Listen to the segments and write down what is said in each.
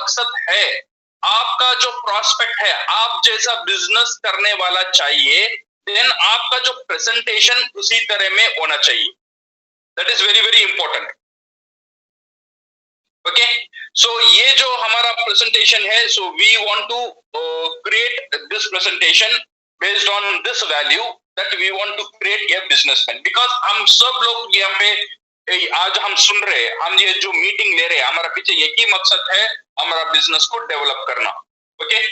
मकसद है, आपका जो प्रोस्पेक्ट है, आप जैसा बिजनेस करने वाला चाहिए, देन आपका जो प्रेजेंटेशन उसी तरह में होना चाहिए. That is very very important. Okay, so ये जो हमारा प्रेजेंटेशन है, so we want to create this presentation based on this value that we want to create a businessman. Because हम सब लोग यहाँ पे आज हम सुन रहे हैं, हम ये जो मीटिंग ले रहे हैं, हमारा पीछे एक ही मकसद है, हमारा बिजनेस को डेवलप करना. ओके,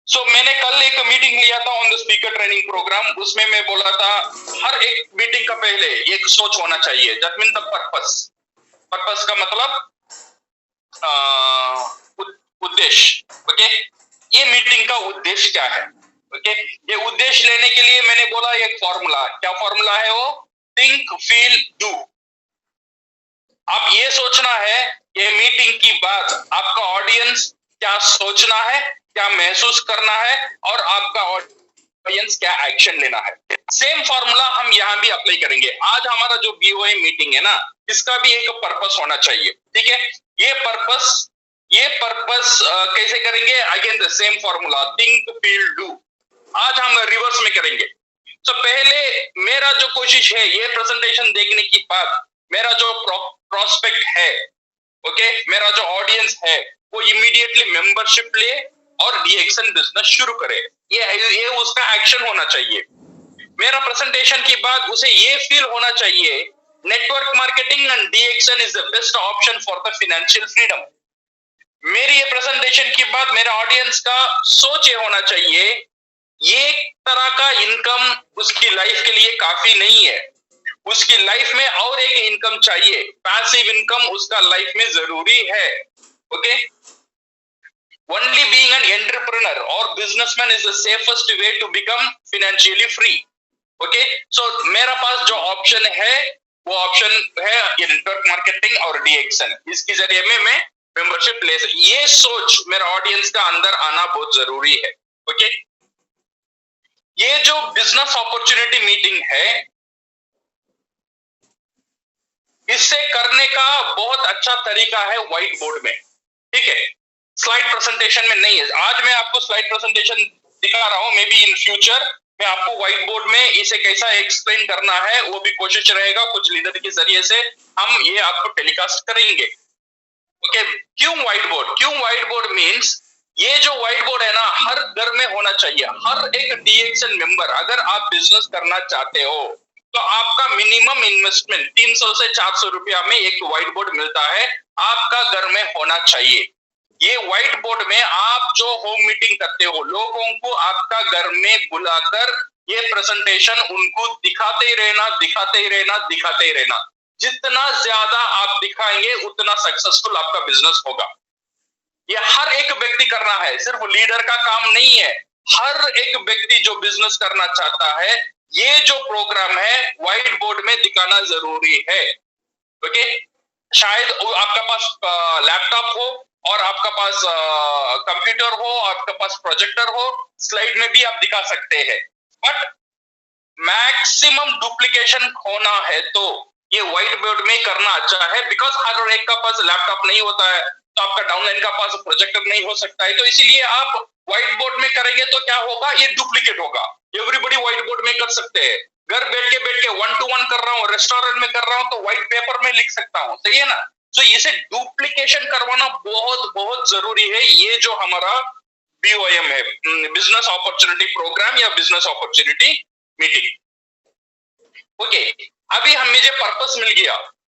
सो मैंने कल एक मीटिंग लिया था on the speaker training programme. उसमें मैं बोला था हर एक मीटिंग का पहले एक सोच होना चाहिए. That mean the purpose. Purpose का मतलब उद्देश्य. ओके, ये मीटिंग का उद्देश्य क्या है? ओके, ये उद्देश्य लेने के लिए मैंने बोला एक फॉर्मूला. क्या फॉर्मूला है वो? Think feel do. आप ये सोचना है ये मीटिंग की बात आपका ऑडियंस क्या सोचना है, क्या महसूस करना है, और आपका ऑडियंस क्या एक्शन लेना है. सेम फॉर्मूला हम यहाँ भी अप्लाई करेंगे. आज हमारा जो बीओए मीटिंग है ना, इसका भी एक पर्पस होना चाहिए. ठीक है, ये पर्पस कैसे करेंगे? Again the same formula, think feel do. आज हम रिवर्स में करेंगे. तो पहले मेरा जो कोशिश है, ये प्रेजेंटेशन देखने की बाद मेरा जो प्रोस्पेक्ट है, ओके, मेरा जो ऑडियंस है, वो इमीडिएटली मेंबरशिप ले और डीएक्शन बिजनेस शुरू करे. ये उसका एक्शन होना चाहिए. मेरा प्रेजेंटेशन की बाद उसे ये फील होना चाहिए, network marketing and DXN is the best option for the financial freedom. मेरी ये प्रेजेंटेशन के बाद मेरा ऑडियंस का सोच ये होना चाहिए, ये तरह का इनकम उसकी लाइफ के लिए काफी नहीं है, उसकी लाइफ में और एक इनकम चाहिए. पैसिव इनकम उसका लाइफ में जरूरी है. Okay, only being an entrepreneur और businessman is the safest way to become financially free. Okay, so मेरा पास जो ऑप्शन है वो ऑप्शन है नेटवर्क मार्केटिंग और डीएक्शन. इसके जरिए में मैं मेंबरशिप ले सकता. ये सोच मेरा ऑडियंस का अंदर आना बहुत जरूरी है. ओके, ये जो बिजनेस अपॉर्चुनिटी मीटिंग है, इससे करने का बहुत अच्छा तरीका है व्हाइट बोर्ड में. ठीक है, स्लाइड प्रेजेंटेशन में नहीं है. आज मैं आपको स्लाइड प्रेजेंटेशन दिखा रहा हूं, मे बी इन फ्यूचर मैं आपको व्हाइट बोर्ड में इसे कैसा एक्सप्लेन करना है वो भी कोशिश रहेगा. कुछ लीडर के जरिए से हम ये आपको टेलीकास्ट करेंगे. ओके, क्यों व्हाइट बोर्ड? क्यों व्हाइट बोर्ड मीन्स ये जो व्हाइट बोर्ड है ना, हर घर में होना चाहिए. हर एक डीएक्शन मेंबर, अगर आप बिजनेस करना चाहते हो तो आपका मिनिमम इन्वेस्टमेंट 300 से 400 रुपया में एक व्हाइट बोर्ड मिलता है, आपका घर में होना चाहिए. ये व्हाइट बोर्ड में आप जो होम मीटिंग करते हो, लोगों को आपका घर में बुलाकर ये प्रेजेंटेशन उनको दिखाते ही रहना, दिखाते ही रहना, दिखाते ही रहना. जितना ज्यादा आप दिखाएंगे उतना सक्सेसफुल आपका बिजनेस होगा. ये हर एक व्यक्ति करना है, सिर्फ लीडर का काम नहीं है. हर एक व्यक्ति जो बिजनेस करना चाहता है, ये जो प्रोग्राम है व्हाइट बोर्ड में दिखाना जरूरी है. ओके, शायद आपका पास लैपटॉप हो और आपका पास कंप्यूटर हो, आपका पास प्रोजेक्टर हो, स्लाइड में भी आप दिखा सकते हैं. बट मैक्सिमम डुप्लीकेशन होना है तो ये व्हाइट बोर्ड में करना अच्छा है. बिकॉज हर एक का पास लैपटॉप नहीं होता है, तो आपका डाउनलाइन का पास प्रोजेक्टर नहीं हो सकता है. तो इसीलिए आप व्हाइट बोर्ड में करेंगे तो क्या होगा, ये डुप्लीकेट होगा. एवरीबॉडी व्हाइट बोर्ड में कर सकते हैं. घर बैठ के 1-to-1 कर रहा हूँ, रेस्टोरेंट में कर रहा हूँ, तो व्हाइट पेपर में लिख सकता हूँ. सही है ना? तो इसे डुप्लीकेशन करवाना बहुत बहुत जरूरी है. ये जो हमारा बीओएम है, बिजनेस अपॉर्चुनिटी प्रोग्राम या बिजनेस अपॉर्चुनिटी मीटिंग. ओके, अभी मुझे पर्पस मिल गया,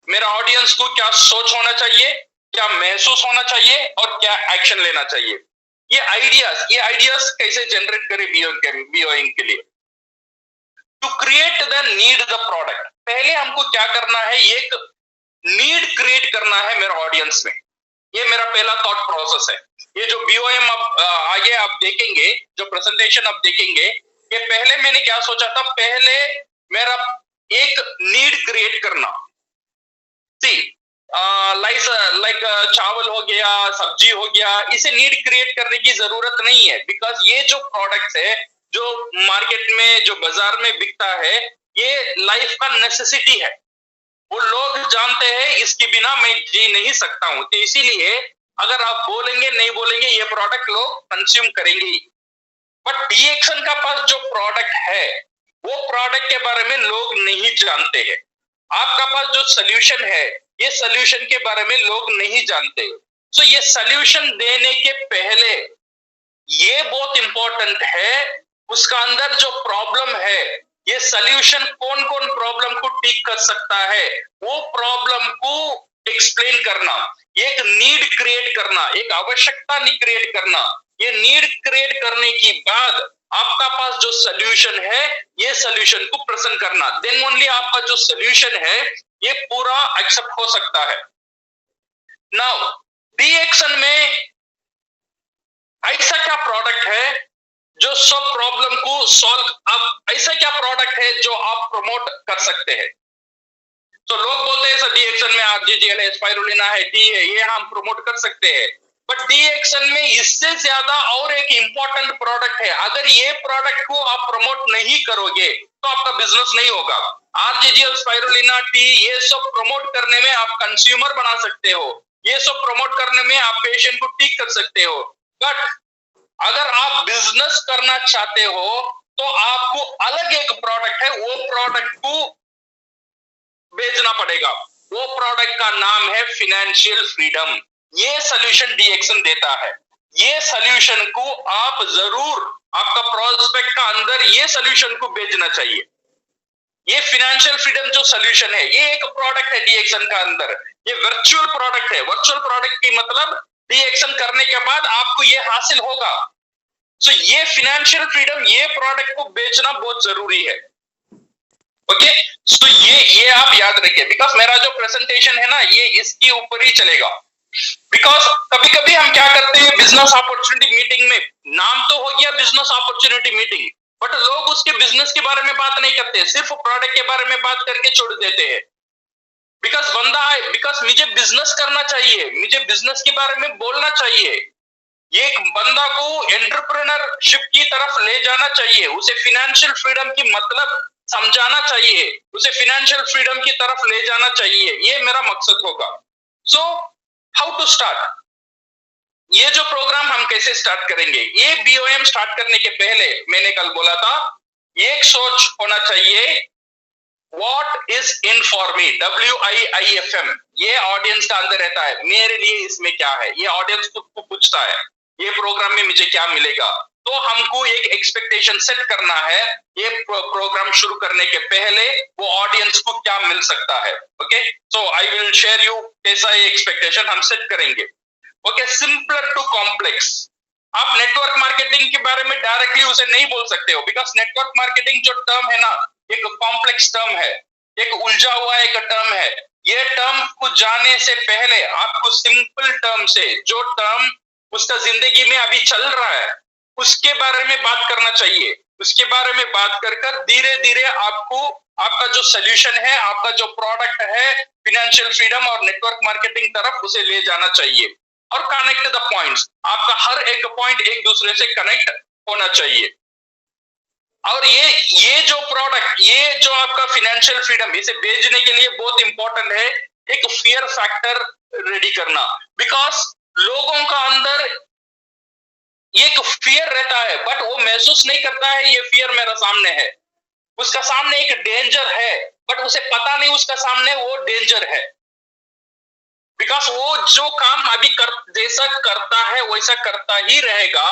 मेरा ऑडियंस को क्या सोच होना चाहिए, क्या महसूस होना चाहिए और क्या एक्शन लेना चाहिए. ये आइडियाज कैसे जनरेट करें बीओइंग के लिए. To create the need the product, पहले हमको क्या करना है, एक नीड क्रिएट करना है मेरे ऑडियंस में. ये मेरा पहला थॉट प्रोसेस है. ये जो बीओएम आगे आप देखेंगे, जो प्रेजेंटेशन आप देखेंगे, ये पहले मैंने क्या सोचा था, पहले मेरा एक नीड क्रिएट करना. सी लाइक चावल हो गया, सब्जी हो गया, इसे नीड क्रिएट करने की जरूरत नहीं है. बिकॉज ये जो प्रोडक्ट्स है जो मार्केट में, जो बाजार में बिकता है, ये लाइफ का नेसेसिटी है. वो लोग जानते हैं इसके बिना मैं जी नहीं सकता हूं. तो इसीलिए अगर आप बोलेंगे नहीं बोलेंगे ये प्रोडक्ट लोग कंज्यूम करेंगे ही। बट डीएक्शन का पास जो प्रोडक्ट है वो प्रोडक्ट के बारे में लोग नहीं जानते हैं। आपका पास जो सोल्यूशन है ये सोल्यूशन के बारे में लोग नहीं जानते। सो ये सोल्यूशन देने के पहले ये बहुत इंपॉर्टेंट है उसका अंदर जो प्रॉब्लम है ये सोल्यूशन कौन कौन प्रॉब्लम को ठीक कर सकता है वो प्रॉब्लम को एक्सप्लेन करना, एक नीड क्रिएट करना, एक आवश्यकता क्रिएट करना। ये नीड क्रिएट करने की बाद आपका पास जो सोल्यूशन है ये सोल्यूशन को प्रेजेंट करना, देन ओनली आपका जो सोल्यूशन है ये पूरा एक्सेप्ट हो सकता है। नाउ डीएक्शन में ऐसा क्या प्रोडक्ट है जो सब प्रॉब्लम को सॉल्व, आप ऐसा क्या प्रोडक्ट है जो आप प्रमोट कर सकते हैं? तो लोग बोलते हैं सर डीएक्शन में आरजीजीएल है, स्पाइरुलिना है, टी है, ये हम प्रमोट कर सकते हैं। बट डीएक्शन में इससे ज्यादा और एक इंपॉर्टेंट प्रोडक्ट है। अगर ये प्रोडक्ट को आप प्रमोट नहीं करोगे तो आपका बिजनेस नहीं होगा। आरजीजीएल, स्पाइरुलिना, टी ये सब प्रमोट करने में आप कंज्यूमर बना सकते हो, ये सब प्रमोट करने में आप पेशेंट को ठीक कर सकते हो। बट अगर आप बिजनेस करना चाहते हो तो आपको अलग एक प्रोडक्ट है वो प्रोडक्ट को बेचना पड़ेगा। वो प्रोडक्ट का नाम है फिनेंशियल फ्रीडम। ये सोल्यूशन डीएक्शन देता है। ये सोल्यूशन को आप जरूर आपका प्रोस्पेक्ट का अंदर ये सोल्यूशन को बेचना चाहिए। ये फिनेंशियल फ्रीडम जो सोल्यूशन है ये एक प्रोडक्ट है डीएक्शन का अंदर, ये वर्चुअल प्रोडक्ट है। वर्चुअल प्रोडक्ट की मतलब डीएक्शन करने के बाद आपको ये हासिल होगा। सो ये फिनेंशियल फ्रीडम, ये प्रोडक्ट को बेचना बहुत जरूरी है। ओके, सो ये आप याद रखिए, बिकॉज मेरा जो प्रेजेंटेशन है ना ये इसके ऊपर ही चलेगा। बिकॉज कभी कभी हम क्या करते हैं बिजनेस अपॉर्चुनिटी मीटिंग में, नाम तो हो गया बिजनेस अपॉर्चुनिटी मीटिंग, बट लोग उसके बिजनेस के बारे में बात नहीं करते, सिर्फ प्रोडक्ट के बारे में बात करके छोड़ देते हैं। बिकॉज बंदा है, बिकॉज मुझे बिजनेस करना चाहिए, मुझे बिजनेस के बारे में बोलना चाहिए। एक बंदा को एंटरप्रेन्योरशिप की तरफ ले जाना चाहिए, उसे फिनेंशियल फ्रीडम की मतलब समझाना चाहिए, उसे फिनेंशियल फ्रीडम की तरफ ले जाना चाहिए, ये मेरा मकसद होगा। सो हाउ टू स्टार्ट, ये जो प्रोग्राम हम कैसे स्टार्ट करेंगे? ये बीओएम स्टार्ट करने के पहले मैंने कल बोला था एक सोच होना चाहिए, what is in for me, WIIFM। ये ऑडियंस का अंदर रहता है, मेरे लिए इसमें क्या है, ये ऑडियंस खुद को पूछता है ये प्रोग्राम में मुझे क्या मिलेगा। तो हमको एक एक्सपेक्टेशन सेट करना है ये प्रोग्राम शुरू करने के पहले वो ऑडियंस को क्या मिल सकता है। Okay, so I will share you कैसा ये एक्सपेक्टेशन हम सेट करेंगे। Okay, simpler to complex. आप नेटवर्क मार्केटिंग के बारे में डायरेक्टली उसे नहीं बोल सकते हो, बिकॉज नेटवर्क मार्केटिंग जो टर्म है ना एक कॉम्प्लेक्स टर्म है, एक उलझा हुआ एक टर्म है। ये टर्म को जानने से पहले आपको सिंपल टर्म से, जो टर्म उसका जिंदगी में अभी चल रहा है उसके बारे में बात करना चाहिए। उसके बारे में बात कर कर धीरे धीरे आपको आपका जो सोल्यूशन है, आपका जो प्रोडक्ट है फिनेंशियल फ्रीडम और नेटवर्क मार्केटिंग तरफ उसे ले जाना चाहिए। और कनेक्ट द पॉइंट्स, आपका हर एक पॉइंट एक दूसरे से कनेक्ट होना चाहिए। और ये जो प्रोडक्ट, ये जो आपका फिनेंशियल फ्रीडम, इसे बेचने के लिए बहुत इंपॉर्टेंट है एक फियर फैक्टर रेडी करना। बिकॉज लोगों का अंदर एक फियर रहता है बट वो महसूस नहीं करता है ये फियर मेरा सामने है। उसका सामने एक डेंजर है बट उसे पता नहीं उसका सामने वो डेंजर है। बिकॉज वो जो काम अभी जैसा करता है वैसा करता ही रहेगा।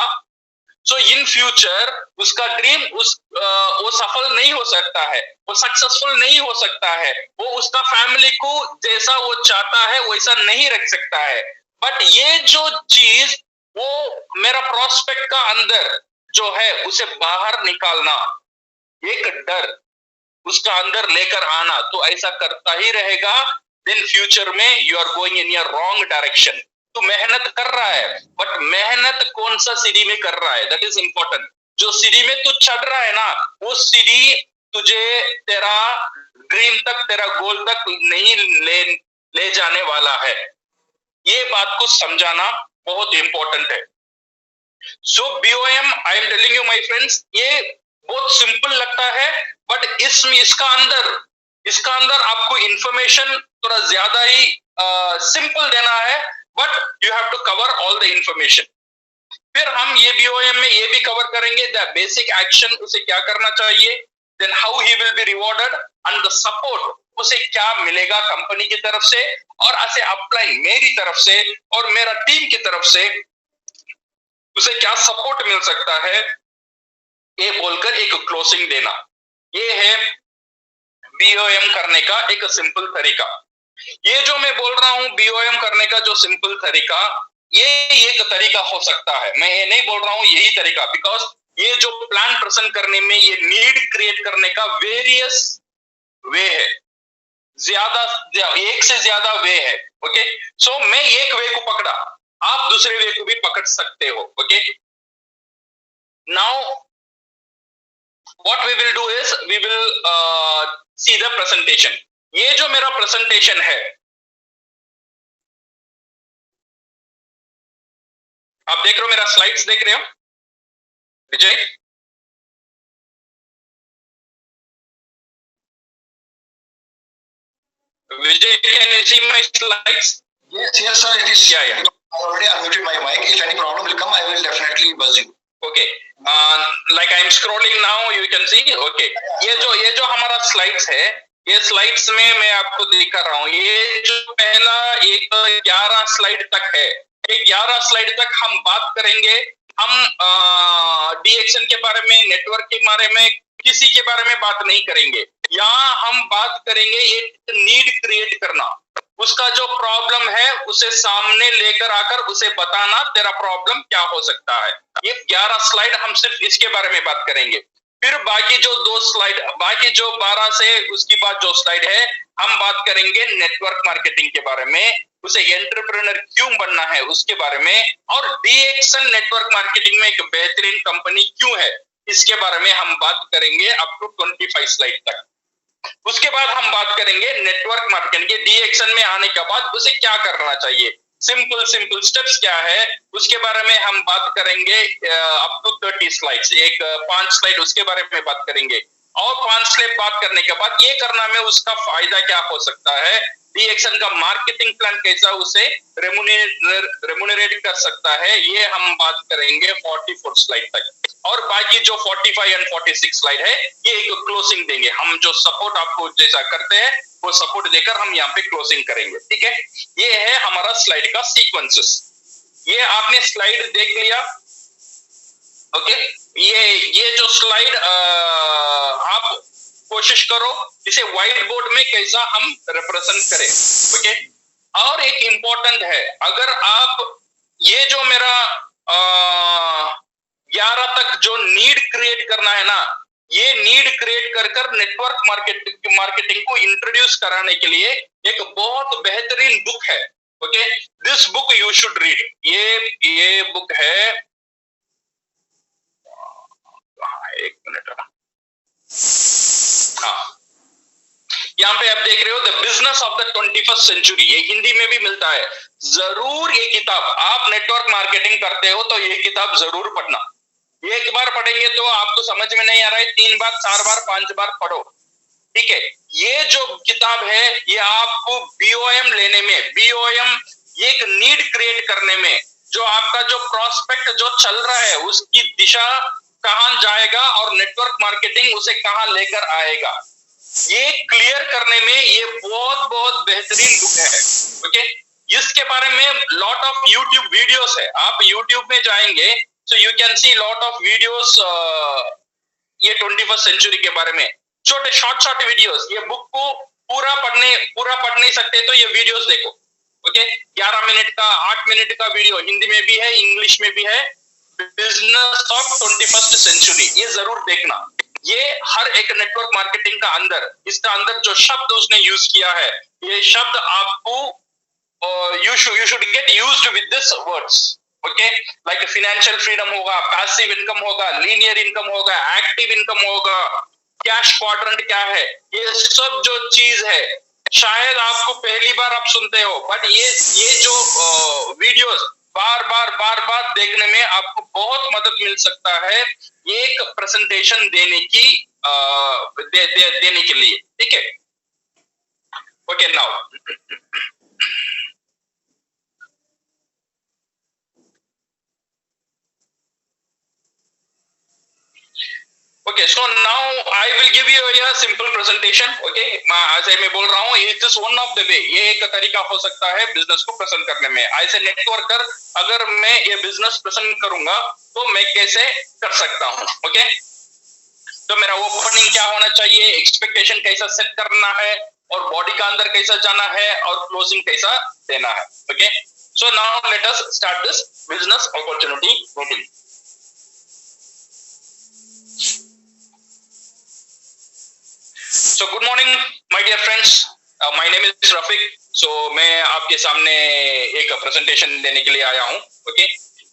सो इन फ्यूचर उसका ड्रीम वो सफल नहीं हो सकता है, वो सक्सेसफुल नहीं हो सकता है, वो उसका फैमिली को जैसा वो चाहता है वैसा नहीं रख सकता है। बट ये जो चीज वो मेरा प्रोस्पेक्ट का अंदर जो है उसे बाहर निकालना, एक डर उसका अंदर लेकर आना, तो ऐसा करता ही रहेगा। देन फ्यूचर में you are going in your wrong direction. तो मेहनत कर रहा है बट मेहनत कौन सा सीढ़ी में कर रहा है, दैट इज इंपॉर्टेंट। जो सीढ़ी में तू चढ़ रहा है ना वो सीढ़ी तुझे तेरा ड्रीम तक, तेरा गोल तक नहीं ले जाने वाला है। ये बात को समझाना बहुत इंपॉर्टेंट है। So BOM, I am telling you my friends, ये बहुत सिंपल लगता है बट इसका अंदर आपको इंफॉर्मेशन थोड़ा ज्यादा ही सिंपल देना है but you have to cover all the information. फिर हम ये बीओएम में ये भी कवर करेंगे द बेसिक एक्शन, उसे क्या करना चाहिए, then how he will be rewarded and the support, उसे क्या मिलेगा कंपनी की तरफ से और ऐसे अप्लाई मेरी तरफ से और मेरा टीम की तरफ से उसे क्या सपोर्ट मिल सकता है, ये बोलकर एक क्लोजिंग देना। ये है बीओएम करने का एक सिंपल तरीका। ये जो मैं बोल रहा हूं बीओएम करने का जो सिंपल तरीका, ये एक तरीका हो सकता है, मैं ये नहीं बोल रहा हूं यही तरीका, बिकॉज ये जो प्लान प्रेजेंट करने में ये नीड क्रिएट करने का वेरियस वे है, ज्यादा एक से ज्यादा वे है। ओके, सो मैं एक वे को पकड़ा, आप दूसरे वे को भी पकड़ सकते हो। Okay, now what we will do is we will see the presentation. ये जो मेरा प्रेजेंटेशन है, आप देख रहे हो, मेरा स्लाइड्स देख रहे हो विजय? Vijay, can you see my slides? Yes, sir, it is. Yeah. I already unmuted my mic. If any problem will come, I will definitely buzz you. Okay. Like I am scrolling now, you can see. Okay. ये जो हमारा slides है, ये slides में मैं आपको दिखा रहा हूँ। ये जो पहला एक 11 स्लाइड तक है, ये 11 स्लाइड तक हम बात करेंगे। हम डीएक्शन के बारे में, नेटवर्क के बारे में, किसी के बारे में बात नहीं करेंगे। यहाँ हम बात करेंगे ये नीड क्रिएट करना, उसका जो प्रॉब्लम है उसे सामने लेकर आकर उसे बताना तेरा प्रॉब्लम क्या हो सकता है। ये 11 स्लाइड हम सिर्फ इसके बारे में बात करेंगे। फिर बाकी जो 2 स्लाइड, बाकी जो 12 से उसकी बाद जो स्लाइड है, हम बात करेंगे नेटवर्क मार्केटिंग के बारे में, उसे एंटरप्रेन्योर क्यों बनना है उसके बारे में, और डीएक्शन नेटवर्क मार्केटिंग में एक बेहतरीन कंपनी क्यों है, इसके बारे में हम बात करेंगे अप टू 25 स्लाइड तक। उसके बाद हम बात करेंगे नेटवर्क मार्केटिंग के डीएक्शन में आने के बाद उसे क्या करना चाहिए, सिंपल स्टेप्स क्या है, उसके बारे में हम बात करेंगे अप टू 30 स्लाइड्स। एक 5 स्लाइड उसके बारे में बात करेंगे, और 5 स्लाइड बात करने के बाद ये करना में उसका फायदा क्या हो सकता है, डीएक्शन का मार्केटिंग प्लान कैसा उसे रेमुनरेट कर सकता है, ये हम बात करेंगे 44 स्लाइड तक। और बाकी जो 45 एंड 46 स्लाइड है, ये एक क्लोजिंग देंगे। हम जो सपोर्ट आपको जैसा करते हैं वो सपोर्ट देकर हम यहाँ पे क्लोजिंग करेंगे। ठीक है, ये है हमारा स्लाइड का सीक्वेंसेस। ये आपने स्लाइड देख लिया। ओके, ये जो स्लाइड आप कोशिश करो इसे व्हाइट बोर्ड में कैसा हम रिप्रेजेंट करें। ओके, और एक इंपॉर्टेंट है, अगर आप ये जो मेरा 11 तक जो नीड क्रिएट करना है ना, ये नीड क्रिएट कर नेटवर्क मार्केटिंग को इंट्रोड्यूस कराने के लिए एक बहुत बेहतरीन बुक है। Okay, this book you should read. ये बुक है, एक मिनट, हाँ, यहाँ पे आप देख रहे हो the business of the 21st century, ये हिंदी में भी मिलता है। जरूर ये किताब, आप नेटवर्क मार्केटिंग करते हो तो ये किताब जरूर पढ़ना। एक बार पढ़ेंगे तो आपको समझ में नहीं आ रहा है, 3 बार 4 बार 5 बार पढ़ो। ठीक है, ये जो किताब है ये आपको बीओएम लेने में, बीओएम एक नीड क्रिएट करने में, जो आपका जो प्रोस्पेक्ट जो चल रहा है उसकी दिशा कहां जाएगा और नेटवर्क मार्केटिंग उसे कहां लेकर आएगा, ये क्लियर करने में ये बहुत बेहतरीन बुक है। ओके, इसके बारे में लॉट ऑफ यूट्यूब वीडियोस है, आप यूट्यूब में जाएंगे so you can see lot of videos ये 21st सेंचुरी के बारे में, छोटे शॉर्ट वीडियोस। ये बुक को पूरा पढ़ नहीं सकते तो ये वीडियोस देखो। ओके, 11 मिनट का, 8 मिनट का वीडियो हिंदी में भी है, इंग्लिश में भी है, बिजनेस ऑफ 21st सेंचुरी, ये जरूर देखना। ये हर एक नेटवर्क मार्केटिंग का अंदर, इसका अंदर जो शब्द उसने यूज किया है, ये शब्द आपको you should get used with this words। Okay, like financial freedom होगा, पैसिव इनकम होगा, लीनियर इनकम होगा, एक्टिव इनकम होगा, कैश क्वाड्रेंट क्या है, ये सब जो चीज है शायद आपको पहली बार आप सुनते हो, बट ये जो वीडियोस बार देखने में आपको बहुत मदद मिल सकता है एक प्रेजेंटेशन देने की देने के लिए। ठीक है, okay, now Okay, so now I will give you a simple presentation. Okay, ऐसे मैं बोल रहा हूँ, it is one of the way. ये एक तरीका हो सकता है बिजनेस को प्रेजेंट करने में. ऐसे नेटवर्कर अगर मैं ये बिजनेस प्रेजेंट करूंगा तो मैं कैसे कर सकता हूँ. ओके, तो मेरा ओपनिंग क्या होना चाहिए, एक्सपेक्टेशन कैसा सेट करना है, और बॉडी का अंदर कैसा जाना है, और क्लोजिंग कैसा देना है. Okay, so now let us start this business opportunity meeting. So good morning, my dear friends. My name is Rafiq. So मैं आपके सामने एक प्रेजेंटेशन देने के लिए आया हूँ. ओके,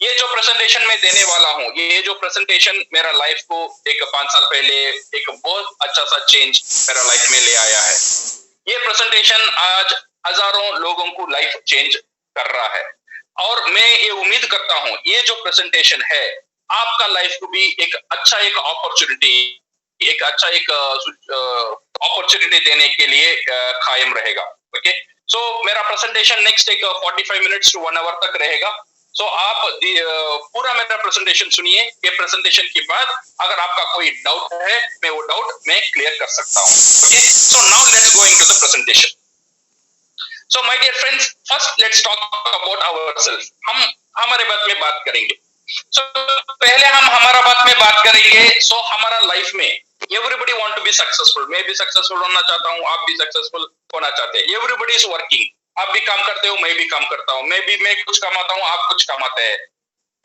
ये जो प्रेजेंटेशन मैं देने वाला हूँ, ये जो प्रेजेंटेशन मेरा लाइफ को एक 5 साल पहले एक बहुत अच्छा सा चेंज मेरा लाइफ में ले आया है. ये प्रेजेंटेशन आज हजारों लोगों को लाइफ चेंज कर रहा है, और मैं ये उम्मीद करता हूँ ये जो प्रेजेंटेशन है आपका लाइफ को भी एक अच्छा एक अपॉर्चुनिटी देने के लिए कायम रहेगा. ओके, सो मेरा प्रेजेंटेशन नेक्स्ट एक 45 मिनट्स टू 1 आवर तक रहेगा. सो आप पूरा मेरा प्रेजेंटेशन सुनिए. ये प्रेजेंटेशन के बाद अगर आपका कोई डाउट है मैं वो डाउट मैं क्लियर कर सकता हूँ. Okay, so now let's go into the presentation. So my dear friends, first let's talk about ourself. हम हमारे बारे में बात करेंगे. सो पहले हम हमारा बात में बात करेंगे. सो हमारा लाइफ में everybody want to be successful. मैं भी सक्सेसफुल होना चाहता हूँ, आप भी सक्सेसफुल होना चाहते हैं. Everybody is working. आप भी काम करते हो, मैं भी काम करता हूँ. मैं कुछ कमाता हूँ, आप कुछ कमाते हैं.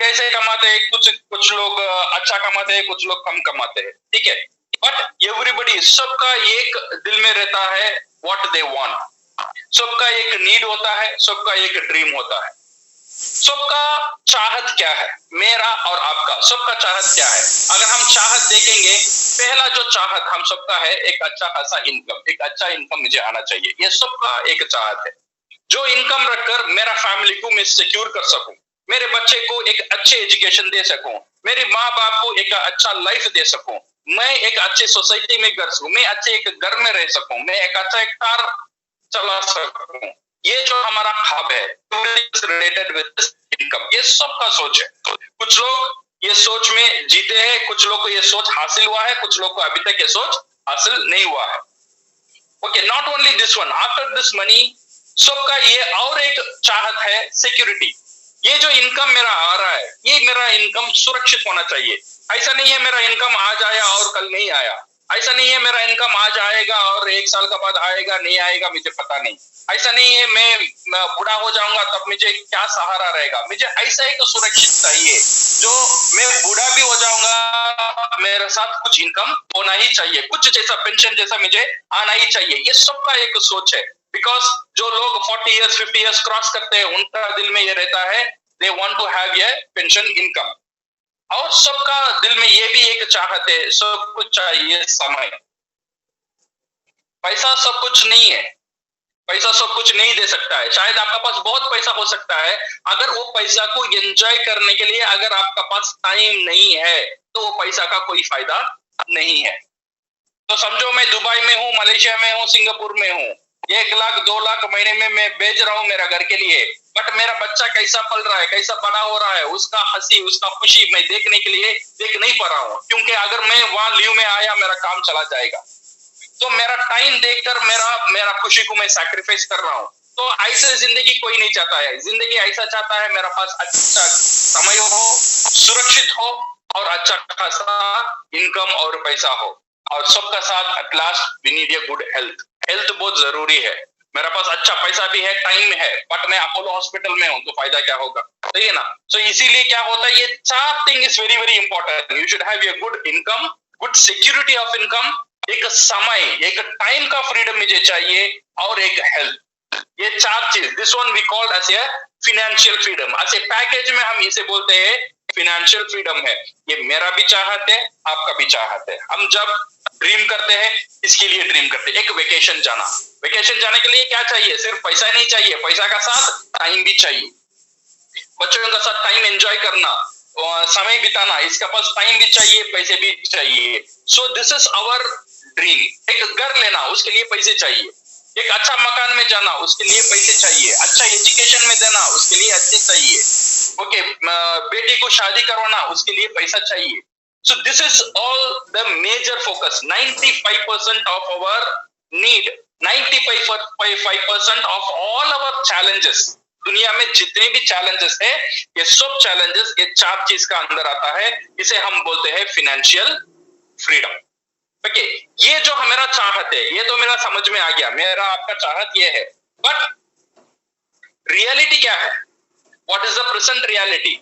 कैसे कमाते हैं? कुछ लोग अच्छा कमाते हैं, कुछ लोग कम कमाते हैं. ठीक है, बट एवरीबडी, सबका एक दिल में रहता है व्हाट दे वांट. सबका एक नीड होता है, सबका एक ड्रीम होता है. सबका चाहत क्या है, मेरा और आपका सबका चाहत क्या है? अगर हम चाहत देखेंगे, पहला जो चाहत हम सबका है एक अच्छा खासा इनकम. एक अच्छा इनकम मुझे आना चाहिए, ये सबका एक चाहत है. जो इनकम रखकर मेरा फैमिली को मैं सिक्योर कर सकूं, मेरे बच्चे को एक अच्छे एजुकेशन दे सकूं, मेरे माँ बाप को एक अच्छा लाइफ दे सकूं, मैं एक अच्छे सोसाइटी में कर सकूं, मैं अच्छे एक घर में रह सकूं, मैं एक अच्छा एक कार चला सकूं. ये जो हमारा ख्वाब है रिलेटेड विद इनकम, ये सबका सोच है. कुछ लोग ये सोच में जीते हैं, कुछ लोग को ये सोच हासिल हुआ है, कुछ लोग को अभी तक ये सोच हासिल नहीं हुआ है. Okay, not only this one, after this money सबका ये और एक चाहत है सिक्योरिटी. ये जो इनकम मेरा आ रहा है, ये मेरा इनकम सुरक्षित होना चाहिए. ऐसा नहीं है मेरा इनकम आज आया और कल नहीं आया. ऐसा नहीं है मेरा इनकम आज आएगा और 1 साल के बाद आएगा नहीं आएगा मुझे पता नहीं. ऐसा नहीं है मैं बूढ़ा हो जाऊंगा तब मुझे क्या सहारा रहेगा. मुझे ऐसा एक सुरक्षित चाहिए, जो मैं बूढ़ा भी हो जाऊंगा मेरे साथ कुछ इनकम होना ही चाहिए, कुछ जैसा पेंशन जैसा मुझे आना ही चाहिए. ये सबका एक सोच है. बिकॉज जो लोग 40 इयर्स 50 इयर्स क्रॉस करते हैं उनका दिल में ये रहता है दे वांट टू हैव ये पेंशन इनकम. और सबका दिल में ये भी एक चाहत है, सब कुछ चाहिए समय. पैसा सब कुछ नहीं है, पैसा सब कुछ नहीं दे सकता है. शायद आपका पास बहुत पैसा हो सकता है, अगर वो पैसा को एंजॉय करने के लिए अगर आपका पास टाइम नहीं है तो वो पैसा का कोई फायदा नहीं है. तो समझो मैं दुबई में हूँ, मलेशिया में हूँ, सिंगापुर में हूँ, 1 लाख 2 लाख महीने में मैं भेज रहा हूँ मेरा घर के लिए, बट मेरा बच्चा कैसा पल रहा है, कैसा बड़ा हो रहा है, उसका हंसी उसका खुशी मैं देखने के लिए देख नहीं पा रहा हूँ. क्योंकि अगर मैं वहां लीव में आया मेरा काम चला जाएगा. तो मेरा टाइम देखकर मेरा खुशी को मैं सैक्रिफाइस कर रहा हूँ. तो ऐसे जिंदगी कोई नहीं चाहता है. जिंदगी ऐसा चाहता है मेरा पास अच्छा समय हो, सुरक्षित हो, और अच्छा खासा इनकम और पैसा हो. और सबका साथ at last we need a good health. Health बहुत जरूरी है. मेरा पास अच्छा पैसा भी है, टाइम है, बट मैं अपोलो हॉस्पिटल में हूँ तो फायदा क्या होगा. सही है ना. सो इसीलिए क्या होता है, ये 4 thing is very very important. You should have a good income, good security of income, एक समय एक टाइम का फ्रीडम मुझे चाहिए, और एक हेल्थ. ये 4 चीज, this one we called as a financial freedom. ऐसे पैकेज में हम इसे बोलते हैं फिनेंशियल फ्रीडम है. ये मेरा भी चाहत है, आपका भी चाहत है. हम जब ड्रीम करते हैं इसके लिए ड्रीम करते हैं, एक वेकेशन जाना. वेकेशन जाने के लिए क्या चाहिए? सिर्फ पैसा नहीं चाहिए, पैसा का साथ टाइम भी चाहिए. बच्चों के साथ टाइम एंजॉय करना, समय बिताना, इसका पास टाइम भी चाहिए, पैसे भी चाहिए. So this is our dream. एक घर लेना उसके लिए पैसे चाहिए, एक अच्छा मकान में जाना उसके लिए पैसे चाहिए, अच्छा एजुकेशन में देना उसके लिए अच्छे चाहिए. ओके, बेटी को शादी करवाना उसके लिए पैसा चाहिए. So this is all the major focus. 95% of our need, 95% of all our challenges, दुनिया में जितने भी challenges है, ये सब challenges ये 4 चीज का अंदर आता है. इसे हम बोलते हैं financial freedom. ओके, ये जो हमारा चाहत है, ये तो मेरा समझ में आ गया. मेरा आपका चाहत ये है, बट रियलिटी क्या है? What is the present reality?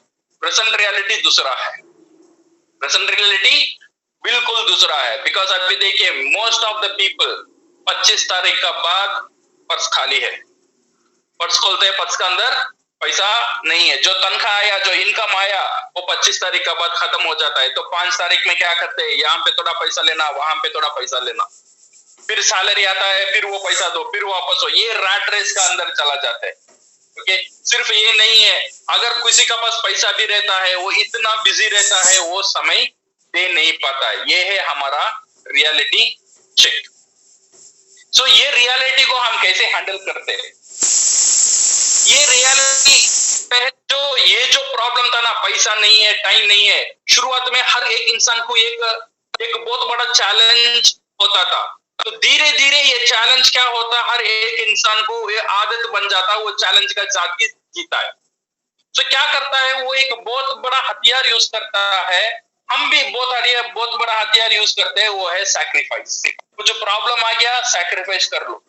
Present reality दूसरा है. प्रेजेंट रियलिटी बिल्कुल दूसरा है. बिकॉज अभी देखिए, मोस्ट ऑफ द पीपल 25 तारीख का बाद पर्स खाली है. पर्स खोलते हैं, पर्स का अंदर पैसा नहीं है. जो तनख्वाह आया, जो इनकम आया, वो 25 तारीख का बाद खत्म हो जाता है. तो 5 तारीख में क्या करते हैं? यहाँ पे थोड़ा पैसा लेना, वहां पे थोड़ा पैसा लेना, फिर सैलरी आता है, फिर वो पैसा दो, फिर वापस हो. ये रैट रेस का अंदर चला जाता है. ओके, सिर्फ ये नहीं है, अगर किसी का पास पैसा भी रहता है, वो इतना बिजी रहता है, वो समय दे नहीं पाता है. ये है हमारा रियलिटी चेक. सो ये रियलिटी को हम कैसे हैंडल करते हैं? ये रियलिटी जो ये जो प्रॉब्लम था ना, पैसा नहीं है, टाइम नहीं है, शुरुआत में हर एक इंसान को एक बहुत बड़ा चैलेंज होता था. तो धीरे धीरे ये चैलेंज क्या होता, हर एक इंसान को ये आदत बन जाता, वो चैलेंज का साथ जीता है. तो क्या करता है, वो एक बहुत बड़ा हथियार यूज करता है. हम भी बहुत बड़ा हथियार यूज करते हैं, वो है सैक्रिफाइस. कुछ प्रॉब्लम आ गया, सैक्रिफाइस कर लो.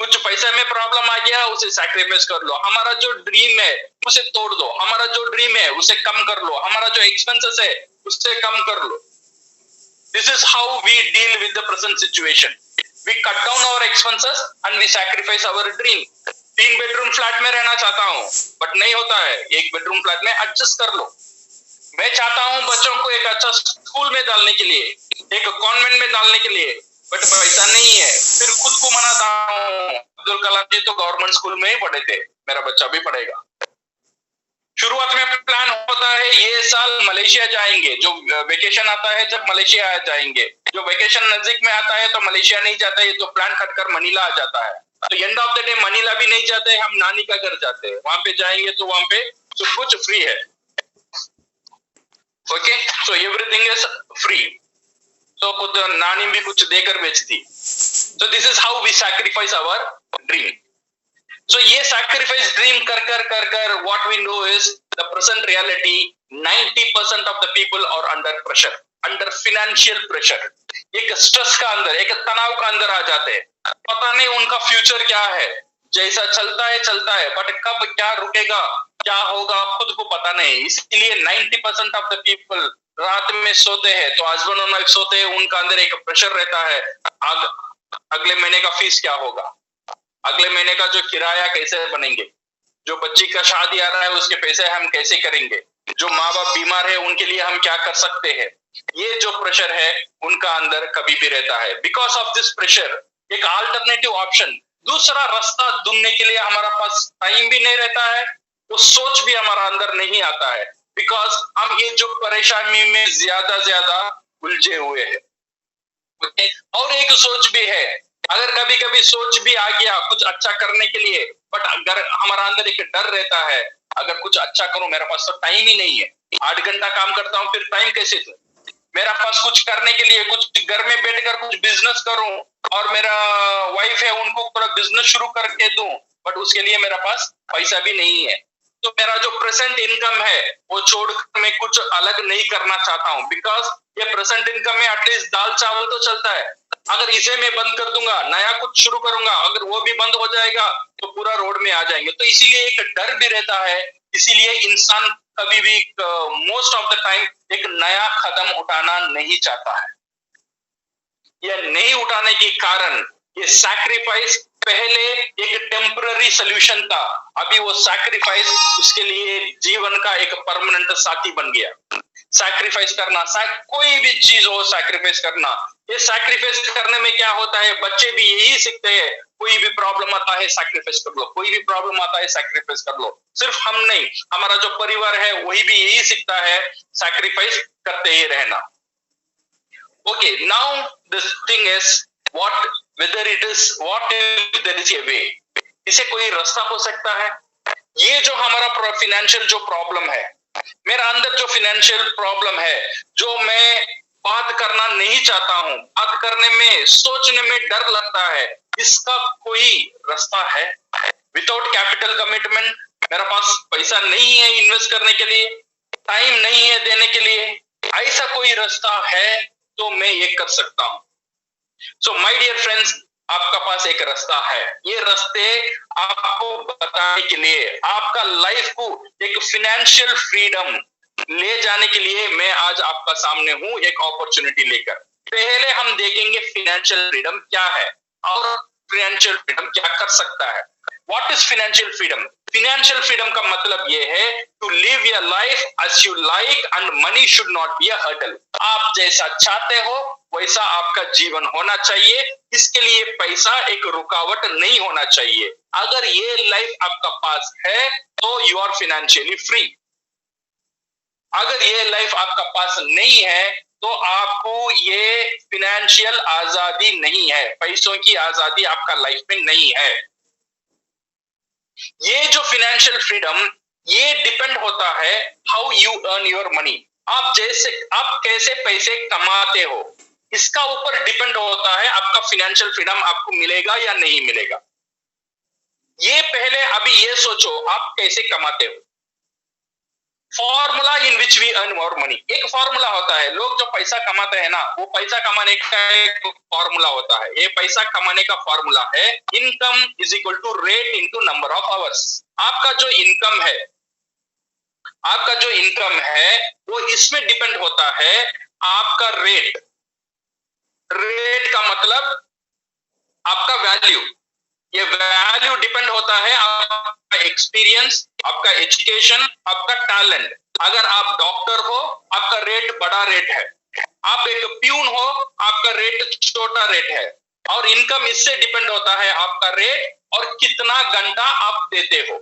कुछ पैसे में प्रॉब्लम आ गया, उसे सैक्रिफाइस कर लो. हमारा जो ड्रीम है उसे तोड़ दो. हमारा जो ड्रीम है उसे कम कर लो. हमारा जो एक्सपेंसेस है उससे कम कर लो. This is how we deal with the present situation. We cut down our expenses and we sacrifice our dream. 3 bedroom flat में रहना चाहता हूँ, बट नहीं होता है. 1 बेडरूम फ्लैट में एडजस्ट कर लो. मैं चाहता हूँ बच्चों को एक अच्छा स्कूल में डालने के लिए, एक कॉन्वेंट में डालने के लिए, बट पैसा नहीं है. फिर खुद को मनाता हूँ, अब्दुल कलाम जी तो गवर्नमेंट स्कूल में ही पढ़े थे, मेरा बच्चा भी पढ़ेगा. शुरुआत में प्लान होता है, ये साल मलेशिया जाएंगे. जो वेकेशन आता है जब मलेशिया जाएंगे, जो वेकेशन नजदीक में आता है तो मलेशिया नहीं जाता है, तो प्लान कट कर मनीला आ जाता है. तो end of the day Manila भी नहीं जाते, हम नानी का घर जाते हैं. वहां पे जाएंगे तो वहां पे सब कुछ फ्री है. Okay, so everything is free. तो खुद नानी भी कुछ देकर बेचती. So this is how we sacrifice our dream. So ये sacrifice dream कर what we know is the present reality. 90% of the people are under pressure, under financial pressure. एक स्ट्रेस का अंदर, एक तनाव का अंदर आ जाते हैं. पता नहीं उनका फ्यूचर क्या है. जैसा चलता है, बट कब क्या रुकेगा, क्या होगा, खुद को पता नहीं. इसलिए 90% ऑफ द पीपल रात में सोते हैं, तो हस्बैंड और वाइफ सोते हैं, उनका अंदर एक प्रेशर रहता है. अगले महीने का फीस क्या होगा, अगले महीने का जो किराया कैसे बनेंगे, जो बच्ची का शादी आ रहा है उसके पैसे हम कैसे करेंगे, जो माँ बाप बीमार है उनके लिए हम क्या कर सकते हैं. ये जो प्रेशर है उनका अंदर कभी भी रहता है. बिकॉज ऑफ दिस प्रेशर एक अल्टरनेटिव ऑप्शन, दूसरा रास्ता ढूंढने के लिए हमारा पास टाइम भी नहीं रहता है, वो सोच भी हमारा अंदर नहीं आता है. बिकॉज हम ये जो परेशानी में ज्यादा उलझे हुए हैं. और एक सोच भी है, अगर कभी कभी सोच भी आ गया कुछ अच्छा करने के लिए, बट अगर हमारा अंदर एक डर रहता है, अगर कुछ अच्छा करूं, मेरे पास तो टाइम ही नहीं है. 8 घंटा काम करता हूं, फिर टाइम कैसे दूं? मेरा पास कुछ करने के लिए, कुछ घर में बैठकर कुछ बिजनेस करूं, और मेरा वाइफ है उनको पूरा बिजनेस शुरू करके दूं, बट उसके लिए मेरा पास पैसा भी नहीं है. तो मेरा जो प्रेजेंट इनकम है वो छोड़कर मैं कुछ अलग नहीं करना चाहता हूं. बिकॉज ये प्रेजेंट इनकम में एटलीस्ट दाल चावल तो चलता है. अगर इसे मैं बंद कर दूंगा, नया कुछ शुरू करूंगा, अगर वो भी बंद हो जाएगा तो पूरा रोड में आ जाएंगे. तो इसीलिए एक डर भी रहता है. इसीलिए इंसान कभी भी मोस्ट ऑफ द टाइम एक नया कदम उठाना नहीं चाहता है. यह नहीं उठाने के कारण ये सैक्रिफाइस पहले एक टेम्पररी सॉल्यूशन था, अभी वो सैक्रिफाइस उसके लिए जीवन का एक परमानेंट साथी बन गया. सैक्रिफाइस करना, कोई भी चीज हो सैक्रिफाइस करना. ये सैक्रिफाइस करने में क्या होता है, बच्चे भी यही सीखते हैं. कोई भी प्रॉब्लम आता है सैक्रिफाइस कर लो, कोई भी प्रॉब्लम आता है सैक्रिफाइस कर लो. सिर्फ हम नहीं, हमारा जो परिवार है वही भी यही सीखता है, सैक्रिफाइस करते ही रहना. Okay, now this thing is what whether it is what if there is a way. इसे कोई रास्ता हो सकता है. ये जो हमारा फाइनेंशियल जो प्रॉब्लम है, मेरा अंदर जो फाइनेंशियल प्रॉब्लम है, जो मैं बात करना नहीं चाहता हूं, बात करने में, सोचने में डर लगता है, इसका कोई रास्ता है? विदाउट कैपिटल कमिटमेंट, मेरा पास पैसा नहीं है इन्वेस्ट करने के लिए, टाइम नहीं है देने के लिए, ऐसा कोई रास्ता है तो मैं ये कर सकता हूं। सो माय डियर फ्रेंड्स, आपका पास एक रास्ता है। ये रास्ते आपको बताने के लिए, आपका लाइफ को एक फाइनेंशियल फ्रीडम ले जाने के लिए मैं आज आपका सामने हूं एक अपॉर्चुनिटी लेकर। पहले हम देखेंगे फाइनेंशियल फ्रीडम क्या है और फाइनेंशियल फ्रीडम क्या कर सकता है। What is financial freedom? Financial freedom का मतलब यह है to live your life as you like and money should not be a hurdle. आप जैसा चाहते हो वैसा आपका जीवन होना चाहिए, इसके लिए पैसा एक रुकावट नहीं होना चाहिए। अगर ये लाइफ आपका पास है तो यू आर फाइनेंशियली फ्री। अगर ये लाइफ आपका पास नहीं है तो आपको ये फाइनेंशियल आजादी नहीं है, पैसों की आजादी आपका लाइफ में नहीं है। ये जो फाइनेंशियल फ्रीडम, ये डिपेंड होता है how you earn your money. आप कैसे पैसे कमाते हो, इसका ऊपर डिपेंड होता है आपका फाइनेंशियल फ्रीडम आपको मिलेगा या नहीं मिलेगा। ये पहले अभी ये सोचो आप कैसे कमाते हो। Formula in which we earn more money, एक फॉर्मूला होता है। लोग जो पैसा कमाते हैं ना, वो पैसा कमाने का एक फॉर्मूला होता है। ये पैसा कमाने का फॉर्मूला है income is equal to rate into number of hours. आपका जो इनकम है वो इसमें डिपेंड होता है आपका रेट। रेट का मतलब आपका वैल्यू। ये वैल्यू डिपेंड होता है आपका एक्सपीरियंस, आपका एजुकेशन, आपका टैलेंट। अगर आप डॉक्टर हो आपका रेट बड़ा रेट है, आप एक प्यून हो आपका रेट छोटा रेट है। और इनकम इससे डिपेंड होता है आपका रेट और कितना घंटा आप देते हो।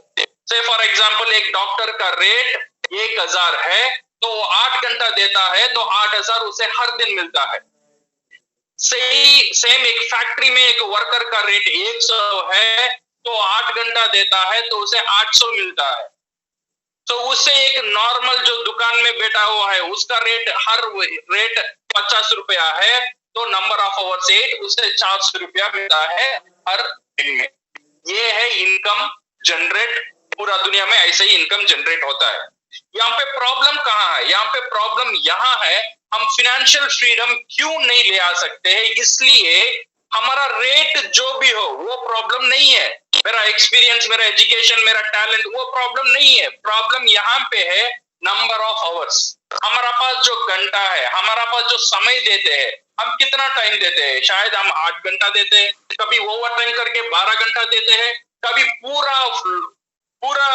से फॉर एग्जांपल एक डॉक्टर का रेट 1000 है तो वो 8 घंटा देता है तो 8000 उसे हर दिन मिलता है। सेम एक फैक्ट्री में एक वर्कर का रेट 100 है तो 8 घंटा देता है तो उसे 800 मिलता है। तो उससे एक नॉर्मल जो दुकान में बैठा हुआ है उसका रेट 50 रुपया है तो नंबर ऑफ आवर्स 8, उसे 400 रुपया मिलता है हर दिन में। ये है इनकम जनरेट। पूरा दुनिया में ऐसे ही इनकम जनरेट होता है। यहाँ पे प्रॉब्लम कहाँ है? यहाँ पे प्रॉब्लम यहाँ है हम फाइनेंशियल फ्रीडम क्यों नहीं ले आ सकते हैं। इसलिए हमारा रेट जो भी हो वो प्रॉब्लम नहीं है। मेरा एक्सपीरियंस, मेरा एजुकेशन, मेरा टैलेंट वो प्रॉब्लम नहीं है। प्रॉब्लम यहाँ पे है नंबर ऑफ आवर्स। हमारा पास जो घंटा है, हमारा पास जो समय देते हैं, हम कितना टाइम देते हैं? शायद हम 8 घंटा देते हैं, कभी ओवर टाइम करके 12 घंटा देते हैं, कभी पूरा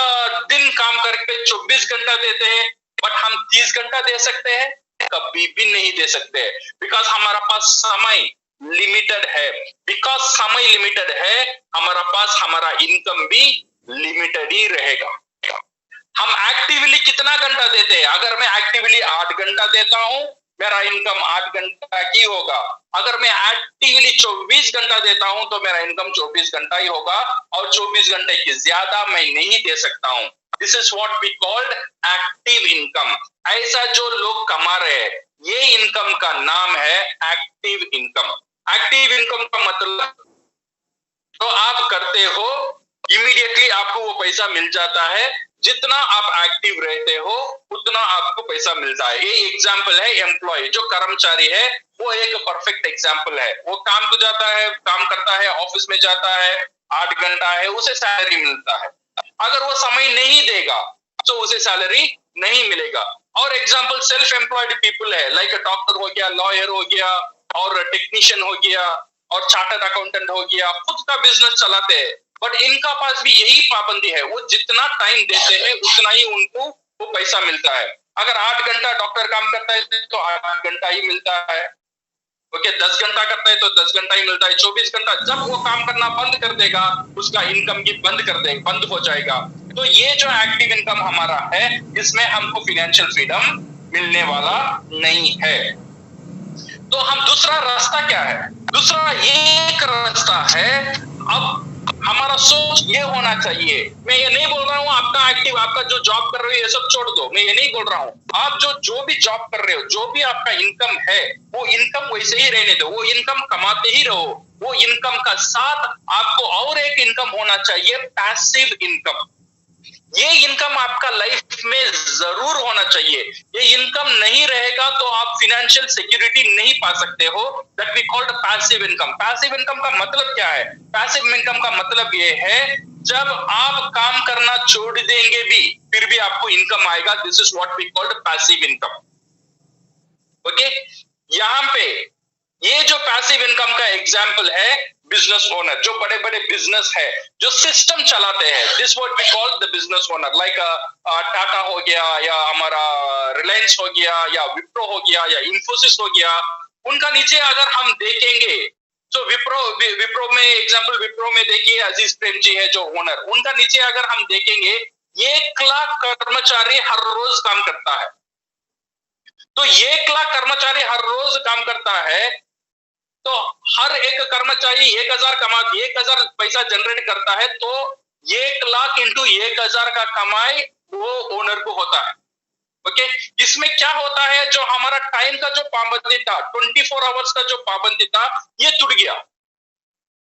दिन काम करके 24 घंटा देते हैं। बट हम 30 घंटा दे सकते हैं? कभी भी नहीं दे सकते, बिकॉज हमारा पास समय लिमिटेड है। बिकॉज समय लिमिटेड है, हमारा पास हमारा इनकम भी लिमिटेड ही रहेगा। हम एक्टिवली कितना घंटा देते हैं? अगर मैं एक्टिवली 8 घंटा देता हूं, मेरा इनकम 8 घंटा की होगा। अगर मैं एक्टिवली 24 घंटा देता हूं तो मेरा इनकम 24 घंटा ही होगा और 24 घंटे की ज्यादा मैं नहीं दे सकता हूं। This is what we called active income. ऐसा जो लोग कमा रहे हैं, ये इनकम का नाम है एक्टिव इनकम। एक्टिव इनकम का मतलब तो आप करते हो, इमीडिएटली आपको वो पैसा मिल जाता है। जितना आप एक्टिव रहते हो उतना आपको पैसा मिलता है। ये एग्जाम्पल है एम्प्लॉय, जो कर्मचारी है वो एक परफेक्ट एग्जाम्पल है। वो काम को जाता है, काम करता है, ऑफिस में जाता है, 8 घंटा है, उसे सैलरी मिलता है। अगर वो समय नहीं देगा तो उसे सैलरी नहीं मिलेगा। और एग्जाम्पल सेल्फ एम्प्लॉयड पीपल है, लाइक अ डॉक्टर हो गया, लॉयर हो गया और टेक्नीशियन हो गया और चार्टर्ड अकाउंटेंट हो गया, खुद का बिजनेस चलाते हैं। बट इनका पास भी यही पाबंदी है, वो जितना टाइम देते हैं उतना ही उनको वो पैसा मिलता है। अगर 8 घंटा डॉक्टर काम करता है तो 8 घंटा ही मिलता है। ओके, 10 घंटा करता है तो 10 घंटा ही मिलता है। 24 घंटा जब वो काम करना बंद कर देगा, उसका इनकम भी बंद हो जाएगा। तो ये जो एक्टिव इनकम हमारा है, इसमें हमको फाइनेंशियल फ्रीडम मिलने वाला नहीं है। तो हम दूसरा रास्ता क्या है? दूसरा एक रास्ता है, अब हमारा सोच ये होना चाहिए। मैं ये नहीं बोल रहा हूँ आपका जो जॉब कर रहे हो ये सब छोड़ दो, मैं ये नहीं बोल रहा हूँ। आप जो भी जॉब कर रहे हो, जो भी आपका इनकम है, वो इनकम वैसे ही रहने दो, वो इनकम कमाते ही रहो। वो इनकम का साथ आपको और एक इनकम होना चाहिए, पैसिव इनकम। ये इनकम आपका लाइफ में जरूर होना चाहिए। ये इनकम नहीं रहेगा तो आप फिनेंशियल सिक्योरिटी नहीं पा सकते हो। That we called passive income. Passive income का मतलब क्या है? पैसिव इनकम का मतलब ये है, जब आप काम करना छोड़ देंगे भी, फिर भी आपको इनकम आएगा। This is what we called passive income. Okay, यहां पे ये जो पैसिव इनकम का एग्जाम्पल है, बिजनेस ओनर, जो बड़े बड़े बिजनेस है, जो सिस्टम चलाते हैं, this what we call the business owner. Like Tata हो गया, या हमारा रिलायंस हो गया, या विप्रो हो गया, या इंफोसिस हो गया। उनका नीचे अगर हम देखेंगे तो विप्रो में एग्जाम्पल, विप्रो में देखिए अजीज प्रेम जी है जो ओनर। उनका नीचे अगर हम देखेंगे 1 लाख कर्मचारी हर रोज काम करता है। तो 1 लाख कर्मचारी हर रोज काम करता है, तो हर एक कर्मचारी 1,000 पैसा जनरेट करता है, तो 1 लाख इंटू 1,000 का कमाई वो ओनर को होता है। ओके, इसमें क्या होता है, जो हमारा टाइम का जो पाबंदी था, 24 आवर्स का जो पाबंदी था, ये टूट गया।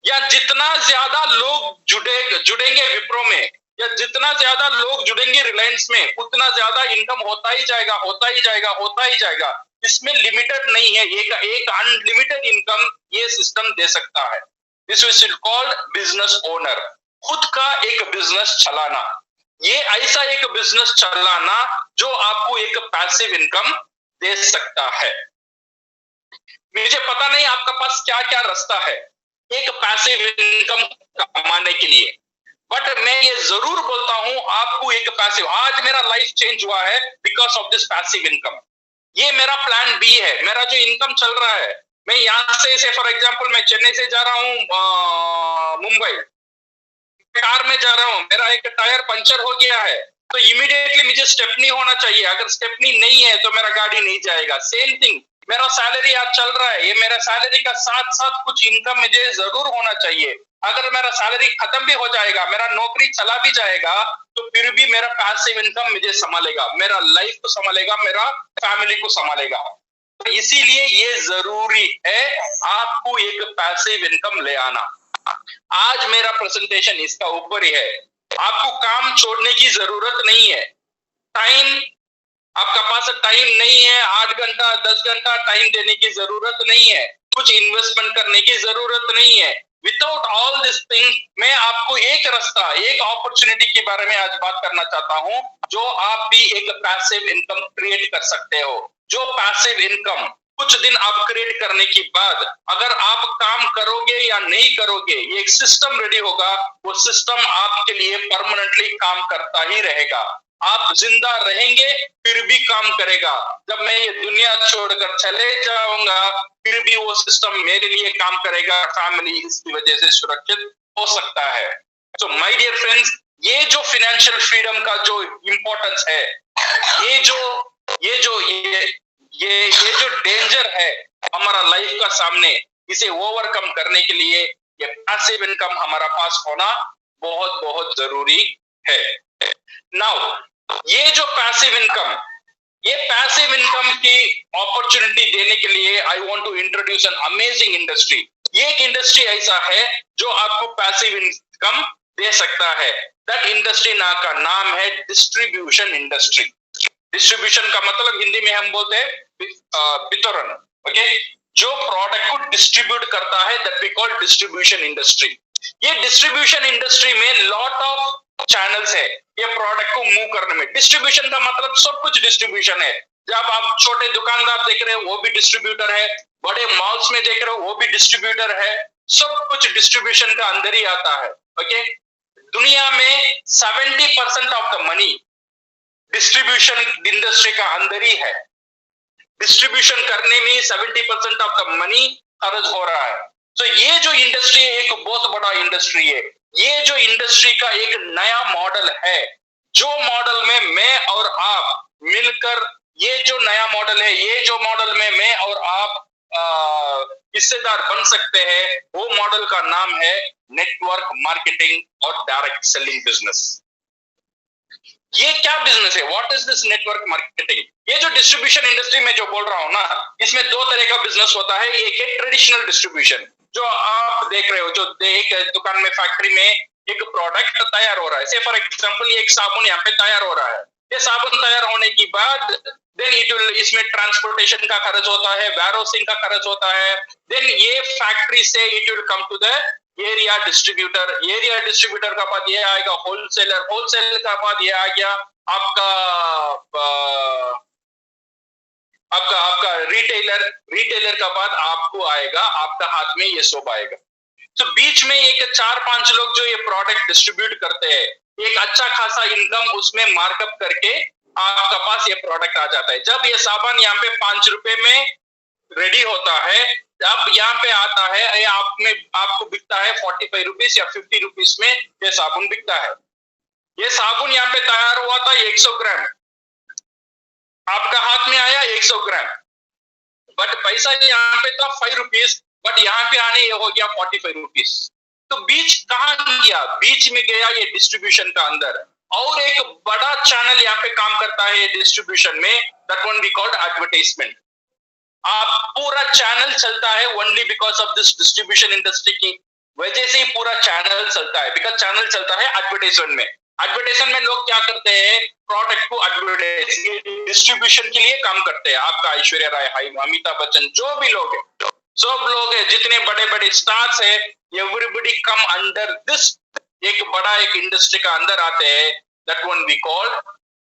या जितना ज्यादा लोग जुड़ेंगे विप्रो में, या जितना ज्यादा लोग जुड़ेंगे रिलायंस में, उतना ज्यादा इनकम होता ही जाएगा, होता ही जाएगा, होता ही जाएगा। इसमें लिमिटेड नहीं है, एक अनलिमिटेड इनकम ये सिस्टम दे सकता है। This is called business owner. खुद का एक बिजनेस चलाना, ये ऐसा एक बिजनेस चलाना जो आपको एक पैसिव इनकम दे सकता है। मुझे पता नहीं आपका पास क्या क्या रास्ता है एक पैसिव इनकम कमाने के लिए, बट मैं ये जरूर बोलता हूं आपको एक पैसिव, आज मेरा लाइफ चेंज हुआ है because of this passive income. ये मेरा प्लान बी है। मेरा जो इनकम चल रहा है, मैं यहां से फॉर एग्जांपल मैं चेन्नई से जा रहा हूं मुंबई, कार में जा रहा हूं, मेरा एक टायर पंचर हो गया है, तो इमीडिएटली मुझे स्टेपनी होना चाहिए। अगर स्टेपनी नहीं है तो मेरा गाड़ी नहीं जाएगा। सेम थिंग, मेरा सैलरी आज चल रहा है, ये मेरा सैलरी का साथ साथ कुछ इनकम मुझे जरूर होना चाहिए। अगर मेरा सैलरी खत्म भी हो जाएगा, मेरा नौकरी चला भी जाएगा, तो फिर भी मेरा पैसिव इनकम मुझे संभालेगा, मेरा लाइफ को संभालेगा, मेरा फैमिली को संभालेगा। तो इसीलिए ये जरूरी है आपको एक पैसिव इनकम ले आना। आज मेरा प्रेजेंटेशन इसका ऊपर ही है। आपको काम छोड़ने की जरूरत नहीं है। टाइम, आपका पास टाइम नहीं है, 8 घंटा 10 घंटा टाइम देने की जरूरत नहीं है, कुछ इन्वेस्टमेंट करने की जरूरत नहीं है। विदाउट ऑल दिस थिंग, मैं आपको एक रास्ता, एक अपॉर्चुनिटी के बारे में आज बात करना चाहता हूं, जो आप भी एक पैसिव इनकम क्रिएट कर सकते हो। जो पैसिव इनकम कुछ दिन आप क्रिएट करने के बाद, अगर आप काम करोगे या नहीं करोगे, ये एक सिस्टम रेडी होगा। वो सिस्टम आपके लिए परमानेंटली काम करता ही रहेगा। आप जिंदा रहेंगे फिर भी काम करेगा। जब मैं ये दुनिया छोड़कर चले जाऊंगा, फिर भी वो सिस्टम मेरे लिए काम करेगा। फैमिली इसकी वजह से सुरक्षित हो सकता है। तो माय डियर फ्रेंड्स, ये जो फाइनेंशियल फ्रीडम का जो इंपॉर्टेंस है, ये जो डेंजर है हमारा लाइफ का सामने, इसे ओवरकम करने के लिए ये पैसिव इनकम हमारा पास होना बहुत बहुत जरूरी है। नाउ, ये जो पैसिव इनकम, ये पैसिव इनकम की अपॉर्चुनिटी देने के लिए I want to introduce an amazing industry. ये एक इंडस्ट्री ऐसा है जो आपको पैसिव इनकम दे सकता है। दैट इंडस्ट्री का नाम है डिस्ट्रीब्यूशन इंडस्ट्री। डिस्ट्रीब्यूशन का मतलब हिंदी में हम बोलते हैं वितरण। ओके, जो प्रोडक्ट को डिस्ट्रीब्यूट करता है, that we call distribution industry. ये डिस्ट्रीब्यूशन इंडस्ट्री में लॉट ऑफ चैनल्स है ये प्रोडक्ट को मूव करने में। डिस्ट्रीब्यूशन का मतलब सब कुछ डिस्ट्रीब्यूशन है। जब आप छोटे दुकानदार देख रहे हो वो भी डिस्ट्रीब्यूटर है, बड़े मॉल्स में देख रहे हो वो भी डिस्ट्रीब्यूटर है, सब कुछ डिस्ट्रीब्यूशन का अंदर ही आता है। ओके, दुनिया में 70% of the money distribution industry का अंदर ही है। डिस्ट्रीब्यूशन करने में 70% ऑफ द मनी खर्च हो रहा है। तो ये जो इंडस्ट्री है एक बहुत बड़ा इंडस्ट्री है। ये जो इंडस्ट्री का एक नया मॉडल है, जो मॉडल में मैं और आप मिलकर, ये जो नया मॉडल है, ये जो मॉडल में मैं और आप हिस्सेदार बन सकते हैं, वो मॉडल का नाम है नेटवर्क मार्केटिंग और डायरेक्ट सेलिंग बिजनेस। ये क्या बिजनेस है? What is this network marketing? ये जो डिस्ट्रीब्यूशन इंडस्ट्री में जो बोल रहा हूं ना, इसमें दो तरह का बिजनेस होता है। एक है ट्रेडिशनल डिस्ट्रीब्यूशन, जो आप देख रहे हो, जो एक दुकान में, फैक्ट्री में एक प्रोडक्ट तैयार हो रहा है। से फॉर एग्जांपल ये एक साबुन यहाँ पे तैयार हो रहा है। ये साबुन तैयार होने के बाद देन इसमें ट्रांसपोर्टेशन का खर्च होता है, वेयरहाउसिंग का खर्च होता है। देन ये फैक्ट्री से it will come to the area distributor. Area distributor का बाद ये आएगा होलसेलर। होलसेलर का बाद ये आ गया आपका आपका आपका रिटेलर। रिटेलर का बाद आपको आएगा, आपका हाथ में ये सब आएगा। तो बीच में एक 4-5 लोग जो ये प्रोडक्ट डिस्ट्रीब्यूट करते हैं, एक अच्छा खासा इनकम उसमें मार्कअप करके आपका पास ये प्रोडक्ट आ जाता है। जब ये साबुन यहाँ पे 5 रुपए में रेडी होता है, अब यहाँ पे आता है, आपको बिकता है 45 रुपीज या 50 रुपीज में ये साबुन बिकता है। ये साबुन यहाँ पे तैयार हुआ था 100 ग्राम, आपका हाथ में आया 100 ग्राम, बट पैसा यहाँ पे था 5 रुपीज, बट यहाँ पे आने ये हो गया 45 रुपीज। तो बीच कहाँ गया? बीच में गया ये डिस्ट्रीब्यूशन का अंदर। और एक बड़ा चैनल यहाँ पे काम करता है डिस्ट्रीब्यूशन में, that one we called advertisement. आप पूरा चैनल चलता है only because of this distribution industry की वजह से ही पूरा चैनल चलता है। बिकॉज चैनल चलता है एडवर्टाइजमेंट में। एडवर्टाइजमेंट में लोग क्या करते हैं? प्रोडक्ट को एडवर्टाइज, डिस्ट्रीब्यूशन के लिए काम करते हैं। आपका ऐश्वर्या राय, अमिताभ बच्चन, जो भी लोग हैं, सब लोग हैं, जितने बड़े बड़े स्टार्स है, एवरीबॉडी कम अंडर दिस एक बड़ा एक इंडस्ट्री का अंदर आते हैं, that one we called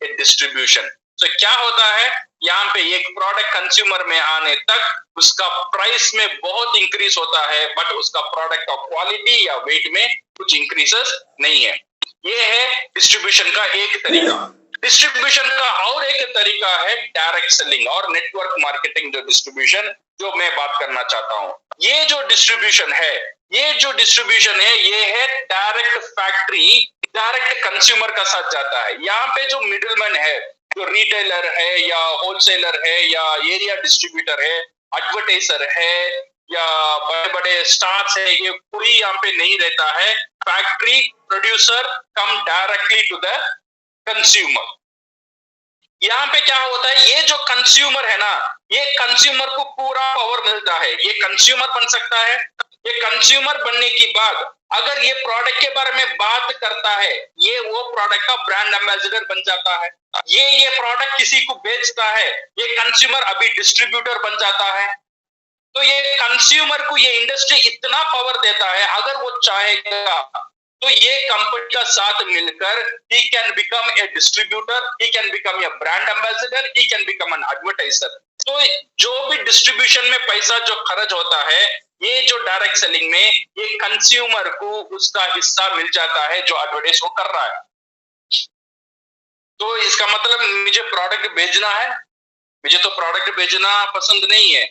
a distribution. तो क्या होता है, यहाँ पे एक प्रोडक्ट कंज्यूमर में आने तक उसका प्राइस में बहुत इंक्रीज होता है, बट उसका प्रोडक्ट का क्वालिटी या वेट में कुछ इंक्रीजेस नहीं है। ये है डिस्ट्रीब्यूशन का एक तरीका। डिस्ट्रीब्यूशन का और एक तरीका है डायरेक्ट सेलिंग और नेटवर्क मार्केटिंग। जो डिस्ट्रीब्यूशन जो मैं बात करना चाहता हूं, ये जो डिस्ट्रीब्यूशन है, ये है डायरेक्ट फैक्ट्री, डायरेक्ट कंज्यूमर का साथ जाता है। यहाँ पे जो मिडिलमैन है, जो रिटेलर है या होलसेलर है या एरिया डिस्ट्रीब्यूटर है, एडवर्टाइजर है या बड़े बड़े स्टार्स है, ये कोई यहाँ पे नहीं रहता है। Factory producer come directly to the consumer. यहाँ पे क्या होता है, ये जो कंज्यूमर है ना, ये कंज्यूमर को पूरा पावर मिलता है। ये कंज्यूमर बन सकता है। ये कंज्यूमर बनने के बाद अगर ये प्रोडक्ट के बारे में बात करता है, ये वो प्रोडक्ट का ब्रांड एम्बेसडर बन जाता है। ये प्रोडक्ट किसी को बेचता है, ये कंज्यूमर अभी डिस्ट्रीब्यूटर बन जाता है। तो ये कंज्यूमर को ये इंडस्ट्री इतना पावर देता है, अगर वो चाहेगा तो ये कंपनी का साथ मिलकर he can become a distributor, he can become a brand ambassador, he can become an advertiser। तो जो भी डिस्ट्रीब्यूशन में पैसा जो खर्च होता है, ये जो डायरेक्ट सेलिंग में, ये कंज्यूमर को उसका हिस्सा मिल जाता है जो एडवर्टाइज वो कर रहा है। तो इसका मतलब मुझे प्रोडक्ट बेचना है, मुझे तो प्रोडक्ट बेचना पसंद नहीं है,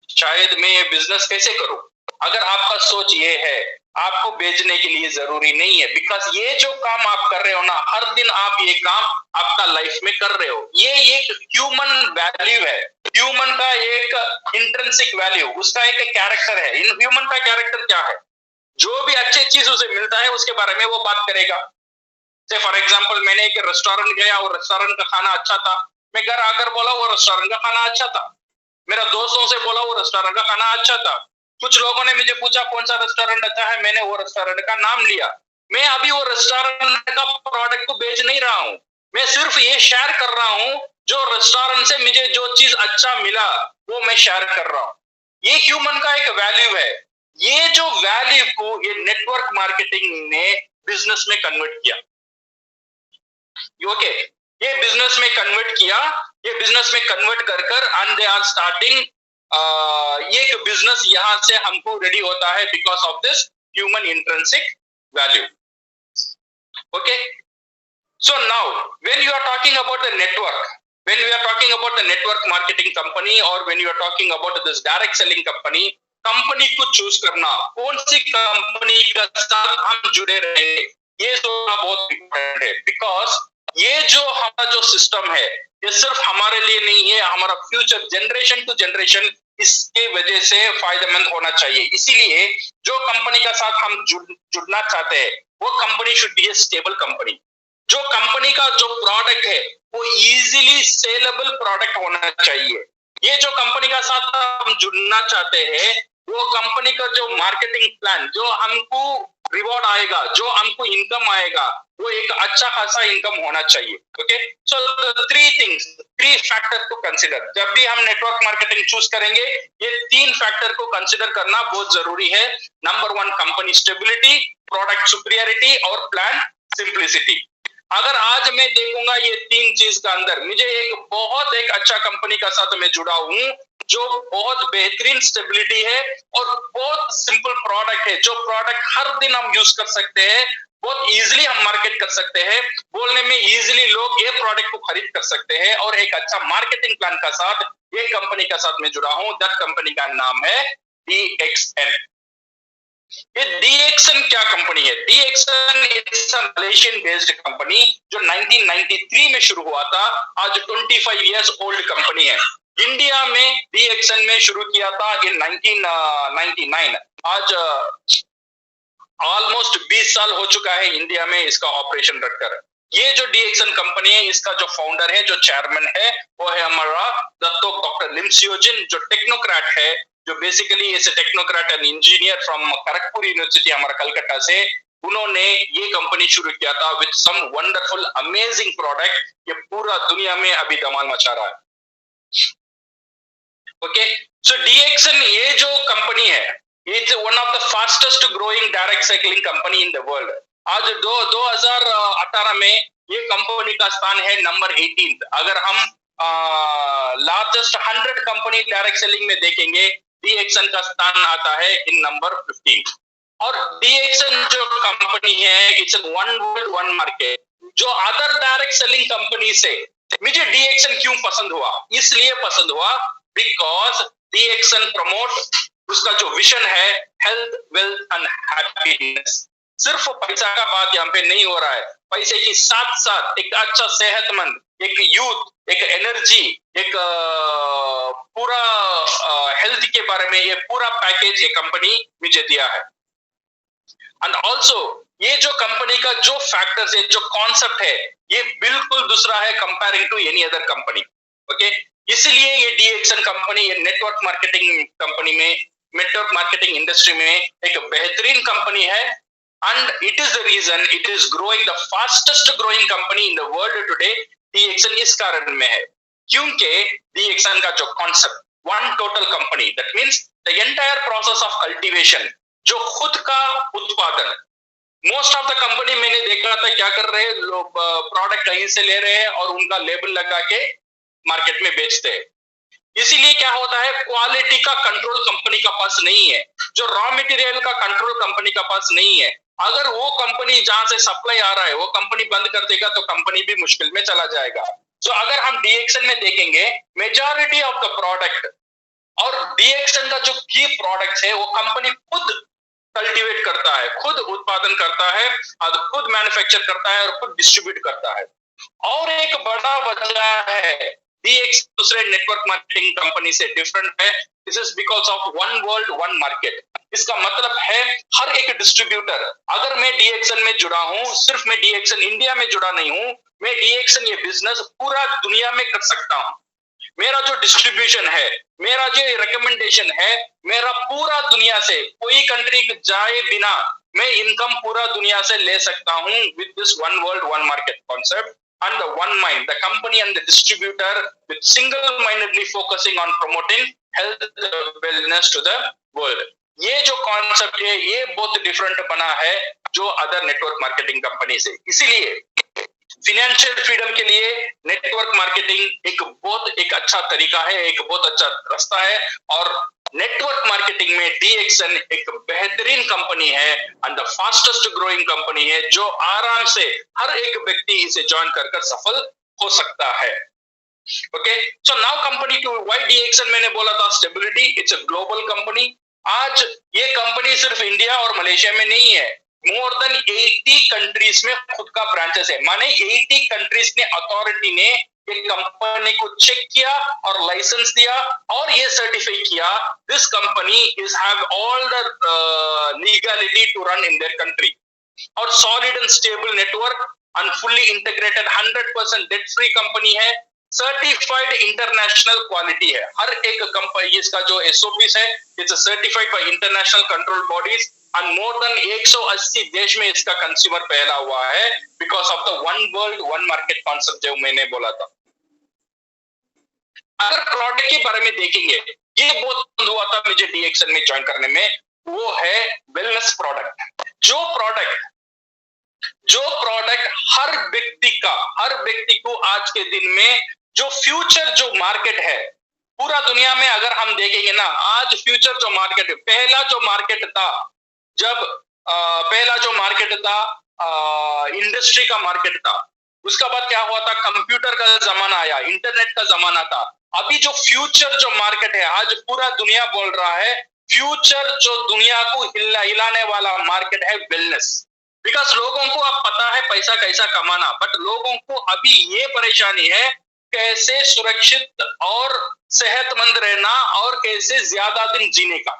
शायद मैं ये बिजनेस कैसे करूं? अगर आपका सोच ये है, आपको बेचने के लिए जरूरी नहीं है, बिकॉज ये जो काम आप कर रहे हो ना, हर दिन आप ये काम आपका लाइफ में कर रहे हो, ये एक ह्यूमन वैल्यू है। ह्यूमन का एक इंट्रिंसिक वैल्यू, उसका एक कैरेक्टर है। इन ह्यूमन का कैरेक्टर क्या है? जो भी अच्छी चीज उसे मिलता है उसके बारे में वो बात करेगा। से फॉर एग्जाम्पल, मैंने एक रेस्टोरेंट गया और रेस्टोरेंट का खाना अच्छा था, मैं घर आकर बोला वो रेस्टोरेंट का खाना अच्छा था। मेरा दोस्तों से बोला वो रेस्टोरेंट का खाना अच्छा था। कुछ लोगों ने मुझे पूछा कौन सा रेस्टोरेंट अच्छा है, मैंने वो रेस्टोरेंट का नाम लिया। मैं अभी वो रेस्टोरेंट का प्रोडक्ट को बेच नहीं रहा हूं, मैं सिर्फ ये शेयर कर रहा हूं, जो रेस्टोरेंट से मुझे जो चीज अच्छा मिला वो मैं शेयर कर रहा हूं। ये ह्यूमन का एक वैल्यू है। ये जो वैल्यू को ये नेटवर्क मार्केटिंग ने बिजनेस में कन्वर्ट किया। ओके, ये बिजनेस में कन्वर्ट किया, ये बिजनेस में कन्वर्ट कर एंड दे आर स्टार्टिंग ये बिजनेस यहां से हमको रेडी होता है because of this human intrinsic value. Okay, so now when you are talking about the network, when we are talking about the network marketing company or when you are talking about this direct selling company, company को choose करना, कौन सी company के साथ हम जुड़े रहे, ये सोचना बहुत इंपॉर्टेंट है। बिकॉज ये जो हमारा जो सिस्टम है, ये सिर्फ हमारे लिए नहीं है, हमारा फ्यूचर जनरेशन टू जनरेशन इसके वजह से फायदेमंद होना चाहिए। इसीलिए जो कंपनी का साथ हम जुड़ना चाहते हैं वो company should be A stable company. जो कंपनी का जो प्रोडक्ट है वो इजीली सेलेबल प्रोडक्ट होना चाहिए। ये जो कंपनी का साथ हम जुड़ना चाहते हैं वो कंपनी का जो मार्केटिंग प्लान, जो हमको रिवॉर्ड आएगा, जो हमको इनकम आएगा, वो एक अच्छा खासा इनकम होना चाहिए। Okay, so three factor to consider. जब भी हम नेटवर्क मार्केटिंग चूज करेंगे ये 3 फैक्टर को कंसिडर करना बहुत जरूरी है। Number 1 company stability, product superiority और प्लान सिंप्लिसिटी। अगर आज मैं देखूंगा ये 3 चीज का अंदर मुझे एक अच्छा कंपनी का साथ मैं जुड़ा हूं जो बहुत बेहतरीन स्टेबिलिटी है और बहुत सिंपल प्रोडक्ट है, जो प्रोडक्ट हर दिन हम यूज कर सकते हैं, बहुत इजीली हम मार्केट कर सकते हैं, बोलने में इजीली लोग ये प्रोडक्ट को खरीद कर सकते हैं और एक अच्छा मार्केटिंग प्लान का साथ ये कंपनी का साथ मैं जुड़ा हूं। दैट कंपनी का नाम है DXN। ये DXN क्या कंपनी है? DXN is a Malaysian based company जो 1993 में शुरू हुआ था। आज 25 इयर्स ओल्ड कंपनी है। इंडिया में DXN में शुरू किया था इन 1999। आज ऑलमोस्ट 20 साल हो चुका है इंडिया में इसका ऑपरेशन रखकर। ये जो DXN कंपनी है इसका जो फाउंडर है, जो चेयरमैन है, वो है हमारा दत्तोक डॉक्टर लिम सियोजिन, जो टेक्नोक्रेट है, जो basically is technocrat and engineer from Kharagpur university हमारा कलकत्ता से। उन्होंने ये कंपनी शुरू किया था with some wonderful amazing product. ये पूरा दुनिया में अभी धमाल मचा रहा है। ओके, सो DXN ये जो कंपनी है it's one of the fastest growing direct cycling company in the world. आज 2018 में ये कंपनी का स्थान है नंबर 18। अगर हम लार्जेस्ट 100 कंपनी डायरेक्ट सेलिंग में देखेंगे DXN का स्थान आता है इन नंबर 15। और DXN जो कंपनी है it's one world one market. जो अदर डायरेक्ट सेलिंग कंपनी से मुझे DXN क्यों पसंद हुआ? इसलिए पसंद हुआ बिकॉज DXN प्रमोट उसका जो विजन है हेल्थ, वेल्थ एंड हैप्पीनेस। सिर्फ पैसा का बात यहाँ पे नहीं हो रहा है, पैसे के साथ साथ एक अच्छा सेहतमंद, एक यूथ, एक एनर्जी, एक पूरा हेल्थ के बारे में ये पूरा पैकेज ये कंपनी मुझे दिया है। एंड ऑल्सो ये जो कंपनी का जो फैक्टर्स है, जो कॉन्सेप्ट है, ये बिल्कुल दूसरा है comparing to any other company. Okay, इसलिए ये DXN कंपनी ये नेटवर्क मार्केटिंग कंपनी में, नेटवर्क मार्केटिंग इंडस्ट्री में एक बेहतरीन कंपनी है। And it is the reason it is growing the fastest growing company in the world today. DXN इस कारण में है क्योंकि DXN का जो concept one total company, that means the entire process of cultivation, जो खुद का उत्पादन। मोस्ट ऑफ द कंपनी मैंने देखा था क्या कर रहे हैं लोग, प्रोडक्ट कहीं से ले रहे हैं और उनका लेबल लगा के मार्केट में बेचते हैं। इसीलिए क्या होता है, क्वालिटी का कंट्रोल कंपनी का पास नहीं है, जो रॉ मटेरियल का कंट्रोल कंपनी का पास नहीं है। अगर वो कंपनी जहां से सप्लाई आ रहा है वो कंपनी बंद कर देगा तो कंपनी भी मुश्किल में चला जाएगा। तो अगर हम DXN में देखेंगे मेजॉरिटी ऑफ द प्रोडक्ट और DXN का जो की प्रोडक्ट है वो कंपनी खुद कल्टीवेट करता है, खुद उत्पादन करता है और खुद मैन्युफैक्चर करता है और खुद डिस्ट्रीब्यूट करता है। और एक बड़ा वजह है DXN दूसरे नेटवर्क मार्केटिंग कंपनी से डिफरेंट है। This is because of one world one market. इसका मतलब है हर एक डिस्ट्रीब्यूटर, अगर मैं DXN में जुड़ा हूं, सिर्फ मैं DXN इंडिया में जुड़ा नहीं हूं, मैं DXN ये बिजनेस पूरा दुनिया में कर सकता हूं। मेरा जो डिस्ट्रीब्यूशन है, मेरा जो रिकमेंडेशन है, मेरा पूरा दुनिया से कोई कंट्री जाए बिना मैं इनकम पूरा दुनिया से ले सकता हूं with this one world one market concept and the one mind, the company and the distributor with single-mindedly focusing on promoting health wellness to the world. ये जो कॉन्सेप्ट है ये बहुत डिफरेंट बना है जो अदर नेटवर्क मार्केटिंग कंपनी से। इसीलिए फिनेंशियल फ्रीडम के लिए नेटवर्क मार्केटिंग एक अच्छा तरीका है, एक बहुत अच्छा रास्ता है। और नेटवर्क मार्केटिंग में DXN एक बेहतरीन कंपनी है and the fastest growing company है जो आराम से हर एक व्यक्ति इसे ज्वाइन कर सफल हो सकता है। Okay, so now company to why DXN मैंने बोला था stability, it's a global company. आज ये कंपनी सिर्फ इंडिया और मलेशिया में नहीं है, मोर देन 80 कंट्रीज में खुद का ब्रांचेस है। माने 80 कंट्रीज ने अथॉरिटी ने ये कंपनी को चेक किया और लाइसेंस दिया और ये सर्टिफाई किया this company is have all the legality to run in their country, और solid and stable network and fully integrated 100% debt free company है, सर्टिफाइड इंटरनेशनल क्वालिटी है। हर एक कंपनी इसका जो एसओपीस है it's certified by international control bodies and more than 180 देश में इसका कंज्यूमर फैला हुआ है because of the one world one market concept जो मैंने बोला था। अगर प्रोडक्ट के बारे में देखेंगे, ये बहुत पसंद हुआ था मुझे डीएक्सन में ज्वाइन करने में, वो है वेलनेस प्रोडक्ट। जो प्रोडक्ट हर व्यक्ति को आज के दिन में जो फ्यूचर जो मार्केट है पूरा दुनिया में अगर हम देखेंगे ना, आज फ्यूचर जो मार्केट है, पहला जो मार्केट था इंडस्ट्री का मार्केट था, उसका बाद क्या हुआ था, कंप्यूटर का जमाना आया, इंटरनेट का जमाना था। अभी जो फ्यूचर जो मार्केट है आज पूरा दुनिया बोल रहा है, फ्यूचर जो दुनिया को हिलाने वाला मार्केट है वेलनेस। बिकॉज लोगों को अब पता है पैसा कैसा कमाना, बट लोगों को अभी ये परेशानी है कैसे सुरक्षित और सेहतमंद रहना और कैसे ज्यादा दिन जीने का।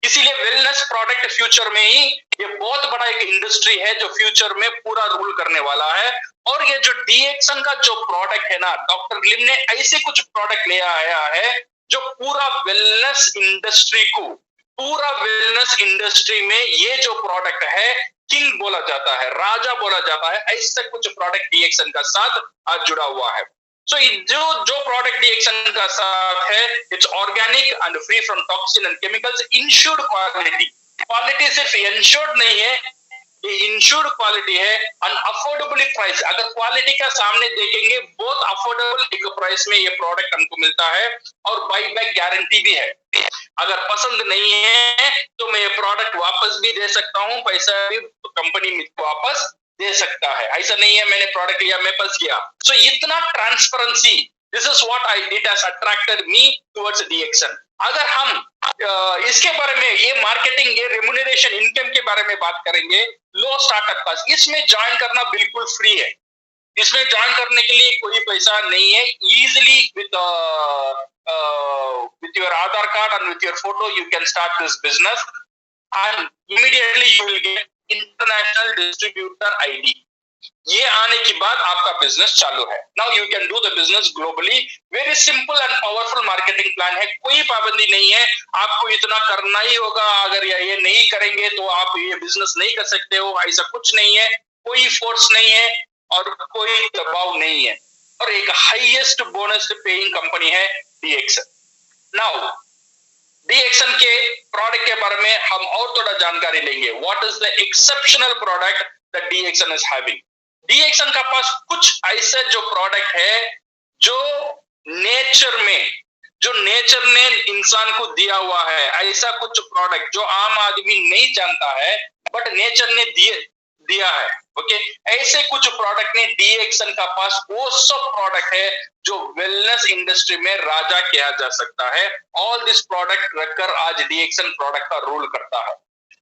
इसीलिए वेलनेस प्रोडक्ट फ्यूचर में ही ये बहुत बड़ा एक इंडस्ट्री है जो फ्यूचर में पूरा रूल करने वाला है। और ये जो डीएक्सन का जो प्रोडक्ट है ना, डॉक्टर ग्लिम ने ऐसे कुछ प्रोडक्ट ले आया है जो पूरा वेलनेस इंडस्ट्री में ये जो प्रोडक्ट है किंग बोला जाता है, राजा बोला जाता है। ऐसा कुछ प्रोडक्ट डीएक्सन का साथ आज जुड़ा हुआ है। सो जो प्रोडक्ट डीएक्सन का साथ है, it's organic and free from toxin and chemicals, insured quality सिर्फ इंश्योर्ड नहीं है, ये इंश्योर्ड क्वालिटी है एंड अफोर्डेबली प्राइस। अगर क्वालिटी का सामने देखेंगे बहुत अफोर्डेबल एक प्राइस में ये प्रोडक्ट हमको मिलता है और बाई बैक गारंटी भी है। अगर पसंद नहीं है तो मैं ये प्रोडक्ट वापस भी दे सकता हूं, पैसा भी कंपनी में वापस दे सकता है। ऐसा नहीं है मैंने प्रोडक्ट लिया मैं फंस गया। सो इतना transparency, this is what I did as attracted me towards DXN. अगर हम इसके बारे में ये मार्केटिंग ये रेम्यूनरेशन इनकम के बारे में बात करेंगे, लो स्टार्टअप कास्ट, इसमें ज्वाइन करना बिल्कुल फ्री है। इसमें ज्वाइन करने के लिए कोई पैसा नहीं है। Easily with your Aadhaar card and with your photo you can start this business and immediately you will get international distributor ID. ये आने के बाद आपका बिजनेस चालू है। Now you can do the business globally. Very simple and powerful marketing plan है, कोई पाबंदी नहीं है आपको इतना करना ही होगा, अगर ये नहीं करेंगे तो आप ये बिजनेस नहीं कर सकते हो, ऐसा कुछ नहीं है। कोई फोर्स नहीं है और कोई दबाव नहीं है, और एक हाईएस्ट बोनस पेइंग कंपनी है डीएक्सन। नाउ डीएक्सन के प्रोडक्ट के बारे में हम और थोड़ा जानकारी लेंगे। What is the exceptional product that DXN is having. DXN का पास कुछ ऐसे जो प्रोडक्ट है जो नेचर ने इंसान को दिया हुआ है, ऐसा कुछ प्रोडक्ट जो आम आदमी नहीं जानता है बट नेचर ने दिया है। ओके, ऐसे कुछ प्रोडक्ट ने डीएक्सन का पास वो सब प्रोडक्ट है जो वेलनेस इंडस्ट्री में राजा किया जा सकता है। ऑल दिस प्रोडक्ट रखकर आज डीएक्सन प्रोडक्ट का रूल करता है।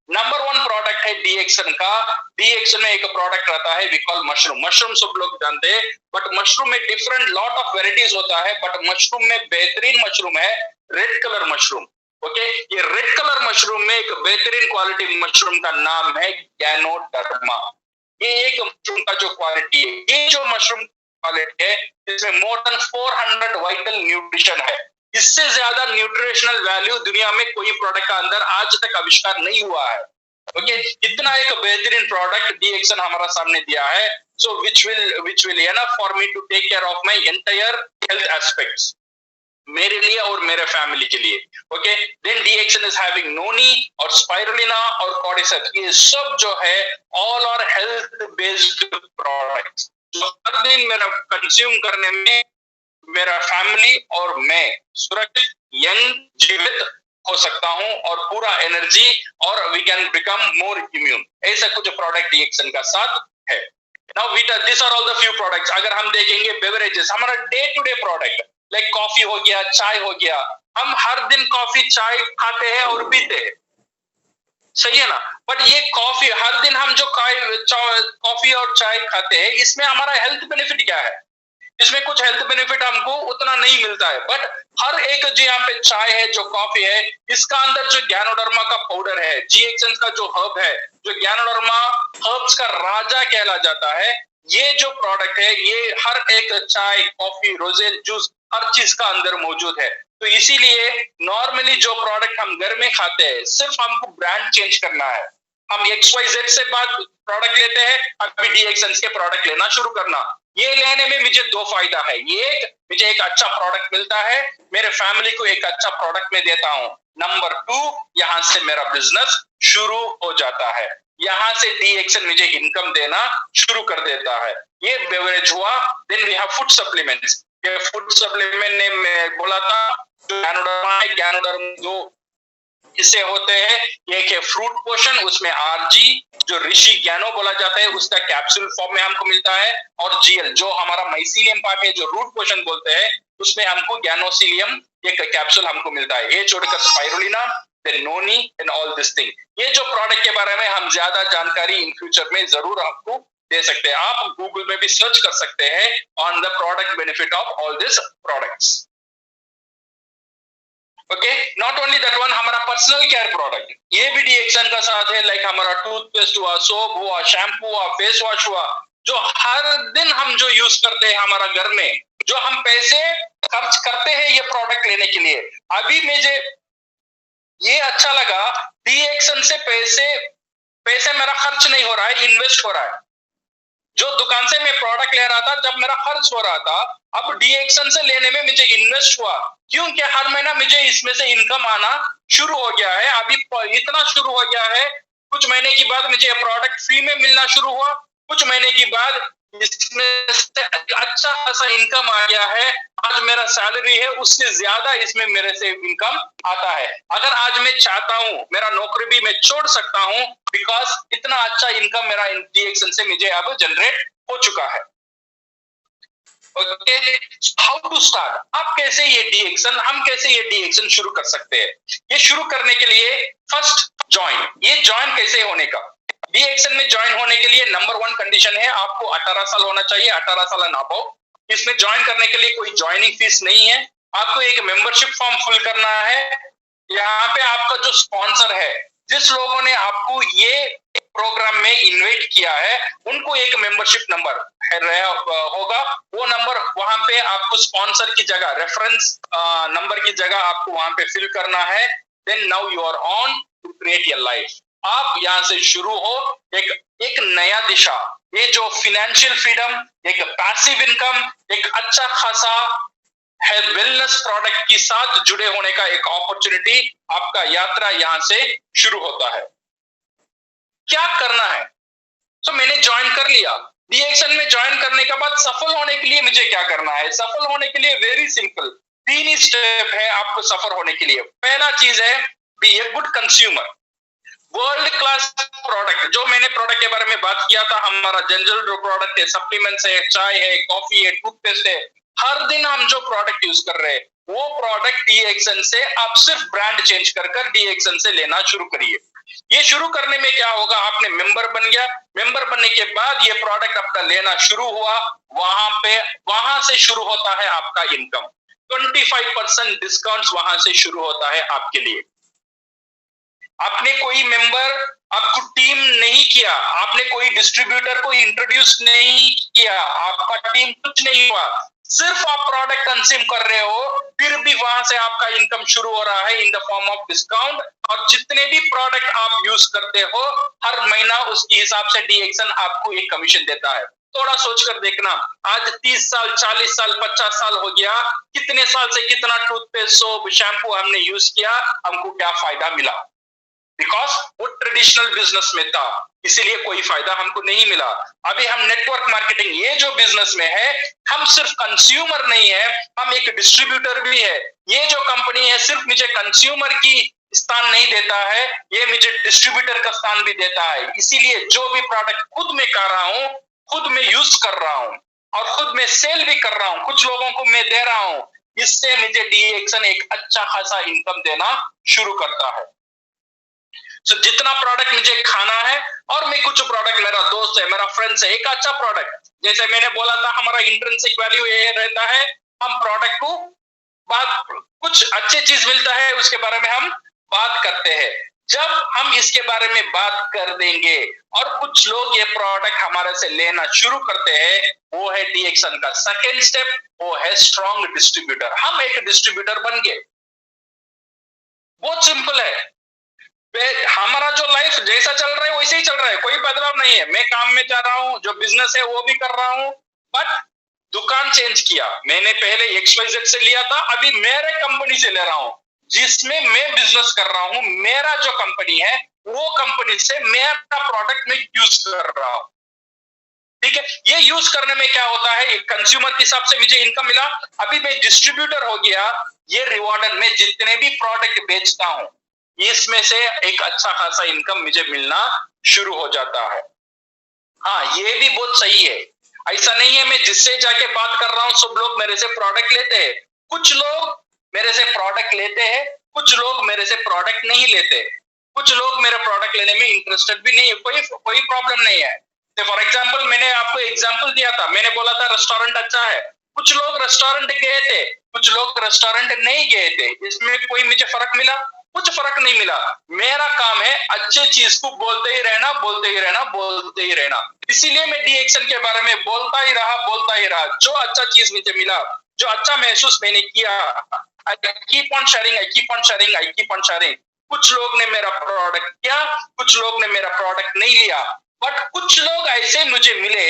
नंबर 1 प्रोडक्ट है डीएक्सन का। डीएक्सन में एक प्रोडक्ट रहता है वी कॉल मशरूम। मशरूम सब लोग जानते हैं, बट मशरूम में डिफरेंट लॉट ऑफ वेराइटीज होता है, बट मशरूम में बेहतरीन मशरूम है रेड कलर मशरूम। ओके, ये रेड कलर मशरूम में एक बेहतरीन क्वालिटी मशरूम का नाम है गैनोडर्मा। ये एक मशरूम का जो क्वालिटी है, ये जो मशरूम क्वालिटी है इसमें मोर देन 400 वाइटल न्यूट्रिशन है। इससे ज्यादा न्यूट्रिशनल वैल्यू दुनिया में कोई प्रोडक्ट का अंदर आज तक आविष्कार नहीं हुआ है। ओके, इतना एक बेहतरीन प्रोडक्ट डीएक्सन हमारा सामने दिया है। So which will enough for me to take care of my entire health aspects, मेरे लिए और मेरे फैमिली के लिए। Okay, then DXN is having noni और स्पाइरुलिना और कॉर्डिसेप्स। ये सब जो है all are health based products जो हर दिन मेरा कंज्यूम करने में मेरा फैमिली और मैं सुरक्षित यंग जीवित हो सकता हूं और पूरा एनर्जी और we can become more immune. ऐसा कुछ प्रोडक्ट डीएक्सन का साथ है। Now this are all the few products. अगर हम देखेंगे बेवरेजेस, हमारा day to day product like coffee हो गया, चाय हो गया, हम हर दिन कॉफी चाय खाते हैं और पीते हैं, सही है ना। बट ये कॉफी हर दिन हम जो कॉफी और चाय खाते हैं इसमें हमारा हेल्थ बेनिफिट क्या है? इसमें कुछ हेल्थ बेनिफिट हमको उतना नहीं मिलता है, बट हर एक जो यहाँ पे चाय है, जो कॉफी है, इसका अंदर जो ज्ञानोडर्मा का पाउडर है, GXN का जो हर्ब है, जो ज्ञानोडर्मा हर्ब्स का राजा कहला जाता है, ये जो प्रोडक्ट है ये हर एक चाय, कॉफी, रोजेल जूस हर चीज का अंदर मौजूद है। तो इसीलिए नॉर्मली जो प्रोडक्ट हम घर में खाते हैं, सिर्फ हमको ब्रांड चेंज करना है। हम XYZ से बाद प्रोडक्ट लेते हैं, अभी DXN के प्रोडक्ट लेना शुरू करना। ये लेने में मुझे दो फायदा है, ये मुझे एक अच्छा प्रोडक्ट मिलता है, मेरे फैमिली को एक अच्छा प्रोडक्ट में देता हूँ। नंबर 2, यहाँ से मेरा बिजनेस शुरू हो जाता है, यहाँ से DXN मुझे इनकम देना शुरू कर देता है। ये बेवरेज हुआ। Then we have food supplements. ये फूड सप्लीमेंट ने मैं बोला था, जो ज्ञानोडर्मा है, ज्ञानोडर्मा जो इससे होते हैं, एक है फ्रूट पोशन, उसमें RG जो ऋषि ज्ञानो बोला जाता है उसका कैप्सूल फॉर्म में हमको मिलता है, और GL जो हमारा माइसीलियम पार्ट है, जो रूट पोशन बोलते हैं, उसमें हमको ज्ञानोसिलियम एक कैप्सूल हमको मिलता है। ये छोड़कर spirulina, then noni and all this thing. ये जो प्रोडक्ट के बारे में हम ज्यादा जानकारी इन फ्यूचर में जरूर आपको दे सकते हैं। आप गूगल में भी सर्च कर सकते हैं on the product benefit of all this products. Okay, not only that one, हमारा पर्सनल केयर प्रोडक्ट ये भी DXN का साथ है। लाइक हमारा टूथपेस्ट हुआ, सोप हुआ, शैम्पू हुआ, फेस वॉश हुआ, जो हर दिन हम जो यूज करते हैं हमारा घर में, जो हम पैसे खर्च करते हैं ये प्रोडक्ट लेने के लिए। अभी मुझे ये अच्छा लगा, DXN से पैसे मेरा खर्च नहीं हो रहा है, इन्वेस्ट हो रहा है। जो दुकान से मैं प्रोडक्ट ले रहा था, जब मेरा खर्च हो रहा था, अब DXN से लेने में मुझे इन्वेस्ट हुआ, क्योंकि हर महीना मुझे इसमें से इनकम आना शुरू हो गया है। अभी इतना शुरू हो गया है, कुछ महीने के बाद मुझे प्रोडक्ट फ्री में मिलना शुरू हुआ, कुछ महीने के बाद इसमें से अच्छा खासा इनकम आ गया है। आज मेरा सैलरी है उससे ज्यादा इसमें मेरे से इनकम आता है। अगर आज मैं चाहता हूं मेरा नौकरी भी मैं छोड़ सकता हूं, बिकॉज इतना अच्छा इनकम मेरा DXN से मुझे अब जनरेट हो चुका है। ओके, हाउ टू स्टार्ट, आप कैसे ये DXN, हम कैसे ये DXN शुरू कर सकते हैं? ये शुरू करने के लिए फर्स्ट ज्वाइन, ये ज्वाइन कैसे होने का? DXN में ज्वाइन होने के लिए नंबर 1 कंडीशन है, आपको 18 साल होना चाहिए, 18 साल ना हो। इसमें ज्वाइन करने के लिए कोई ज्वाइनिंग फीस नहीं है, आपको एक मेंबरशिप फॉर्म फिल करना है। यहाँ पे आपका जो स्पॉन्सर है, जिस लोगों ने आपको ये प्रोग्राम में इन्वाइट किया है, उनको एक मेंबरशिप नंबर होगा, वो नंबर वहां पे आपको स्पॉन्सर की जगह, रेफरेंस नंबर की जगह आपको वहां पे फिल करना है। Then now you are on to create your life. आप यहाँ से शुरू हो एक नया दिशा, ये जो फिनेंशियल फ्रीडम, एक पैसिव इनकम, एक अच्छा खासा है वेलनेस प्रोडक्ट के साथ जुड़े होने का एक अपॉर्चुनिटी, आपका यात्रा यहाँ से शुरू होता है। क्या करना है? तो मैंने ज्वाइन कर लिया, DXN में ज्वाइन करने के बाद सफल होने के लिए मुझे क्या करना है? सफल होने के लिए वेरी सिंपल 3 ही स्टेप है आपको सफल होने के लिए। पहला चीज है be a good consumer. World class product, जो मैंने प्रोडक्ट के बारे में बात किया था, हमारा जनरल जो प्रोडक्ट है, सप्लीमेंट्स है, चाय है, कॉफी है, टूथपेस्ट है, हर दिन हम जो प्रोडक्ट यूज कर रहे हैं वो प्रोडक्ट DXN से, आप सिर्फ ब्रांड चेंज कर DXN से लेना शुरू करिए। ये शुरू करने में क्या होगा, आपने मेंबर बन गया, मेंबर बनने के बाद ये प्रोडक्ट आपका लेना शुरू हुआ, वहां से शुरू होता है आपका इनकम। 25% डिस्काउंट वहां से शुरू होता है आपके लिए। आपने कोई मेंबर, आपको टीम नहीं किया, आपने कोई डिस्ट्रीब्यूटर को इंट्रोड्यूस नहीं किया, आपका टीम कुछ नहीं हुआ, सिर्फ आप प्रोडक्ट कंज्यूम कर रहे हो, फिर भी वहां से आपका इनकम शुरू हो रहा है in the form of discount. और जितने भी प्रोडक्ट आप यूज करते हो हर महीना उसके हिसाब से DXN आपको एक कमीशन देता है। थोड़ा सोचकर देखना, आज 30 साल, 40 साल, 50 साल हो गया, कितने साल से कितना टूथपेस्ट, सोप, शैम्पू हमने यूज किया, हमको क्या फायदा मिला? बिकॉज वो ट्रेडिशनल बिजनेस में था, इसीलिए कोई फायदा हमको नहीं मिला। अभी हम नेटवर्क मार्केटिंग, ये जो बिजनेस में है, हम सिर्फ कंज्यूमर नहीं है, हम एक डिस्ट्रीब्यूटर भी है। ये जो कंपनी है सिर्फ मुझे कंज्यूमर की स्थान नहीं देता है, ये मुझे डिस्ट्रीब्यूटर का स्थान भी देता है। इसीलिए जो भी प्रोडक्ट खुद मैं कर रहा हूं, खुद मैं यूज कर रहा हूं और खुद मैं सेल भी कर रहा हूं, कुछ लोगों को मैं दे रहा हूं, इससे मुझे DXN एक अच्छा खासा इनकम देना शुरू करता है। So, जितना प्रोडक्ट मुझे खाना है, और मैं कुछ प्रोडक्ट, मेरा दोस्त है, मेरा फ्रेंड्स है, एक अच्छा प्रोडक्ट जैसे मैंने बोला था, हमारा इंट्रिंसिक वैल्यू ये रहता है, हम प्रोडक्ट को बात कुछ अच्छी चीज मिलता है उसके बारे में हम बात करते हैं। जब हम इसके बारे में बात कर देंगे और कुछ लोग ये प्रोडक्ट हमारे से लेना शुरू करते हैं, वो है डीएक्शन का सेकेंड स्टेप, वो है स्ट्रॉन्ग डिस्ट्रीब्यूटर। हम एक डिस्ट्रीब्यूटर बन गए, बहुत सिंपल है। हमारा जो लाइफ जैसा चल रहा है वैसे ही चल रहा है, कोई बदलाव नहीं है। मैं काम में जा रहा हूँ, जो बिजनेस है वो भी कर रहा हूँ, बट दुकान चेंज किया। मैंने पहले XYZ से लिया था, अभी मेरे कंपनी से ले रहा हूँ जिसमें मैं बिजनेस कर रहा हूँ। मेरा जो कंपनी है वो कंपनी से मेरा प्रोडक्ट में यूज कर रहा हूँ, ठीक है। ये यूज करने में क्या होता है, कंज्यूमर के हिसाब से मुझे इनकम मिला। अभी मैं डिस्ट्रीब्यूटर हो गया, ये रिवॉर्डर में जितने भी प्रोडक्ट बेचता हूं इसमें से एक अच्छा खासा इनकम मुझे मिलना शुरू हो जाता है। हाँ, ये भी बहुत सही है। ऐसा नहीं है मैं जिससे जाके बात कर रहा हूं सब लोग मेरे से प्रोडक्ट लेते हैं। कुछ लोग मेरे से प्रोडक्ट लेते हैं, कुछ लोग मेरे से प्रोडक्ट नहीं लेते, कुछ लोग मेरे प्रोडक्ट लेने में इंटरेस्टेड भी नहीं है। कोई प्रॉब्लम नहीं है। फॉर एग्जाम्पल, मैंने आपको एग्जाम्पल दिया था, मैंने बोला था रेस्टोरेंट अच्छा है। कुछ लोग रेस्टोरेंट गए थे, कुछ लोग रेस्टोरेंट नहीं गए थे, इसमें कोई मुझे फर्क मिला? कुछ फर्क नहीं मिला। मेरा काम है अच्छे चीज को बोलते ही रहना, बोलते ही रहना, बोलते ही रहना। इसीलिए मैं डीएक्शन के बारे में बोलता ही रहा। जो अच्छा चीज मुझे मिला, जो अच्छा महसूस मैंने किया, I keep on sharing। कुछ लोग ने मेरा प्रोडक्ट किया, कुछ लोग ने मेरा प्रोडक्ट नहीं लिया, बट कुछ लोग ऐसे मुझे मिले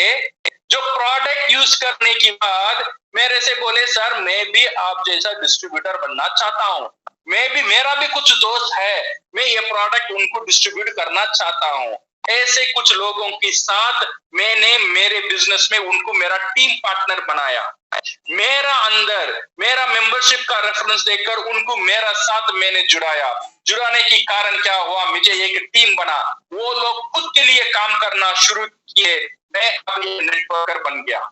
जो प्रोडक्ट यूज करने के बाद मेरे से बोले, सर मैं भी आप जैसा डिस्ट्रीब्यूटर बनना चाहता हूं, मेरा भी कुछ दोस्त है, मैं ये प्रोडक्ट उनको डिस्ट्रीब्यूट करना चाहता हूं। ऐसे कुछ लोगों के साथ मैंने मेरे बिजनेस में उनको मेरा टीम पार्टनर बनाया। मेरा मेंबरशिप का रेफरेंस देकर उनको मेरा साथ मैंने जुड़ाने के कारण क्या हुआ, मुझे एक टीम बना। वो लोग खुद के लिए काम करना शुरू किए, मैं अब एक नेटवर्कर बन गया।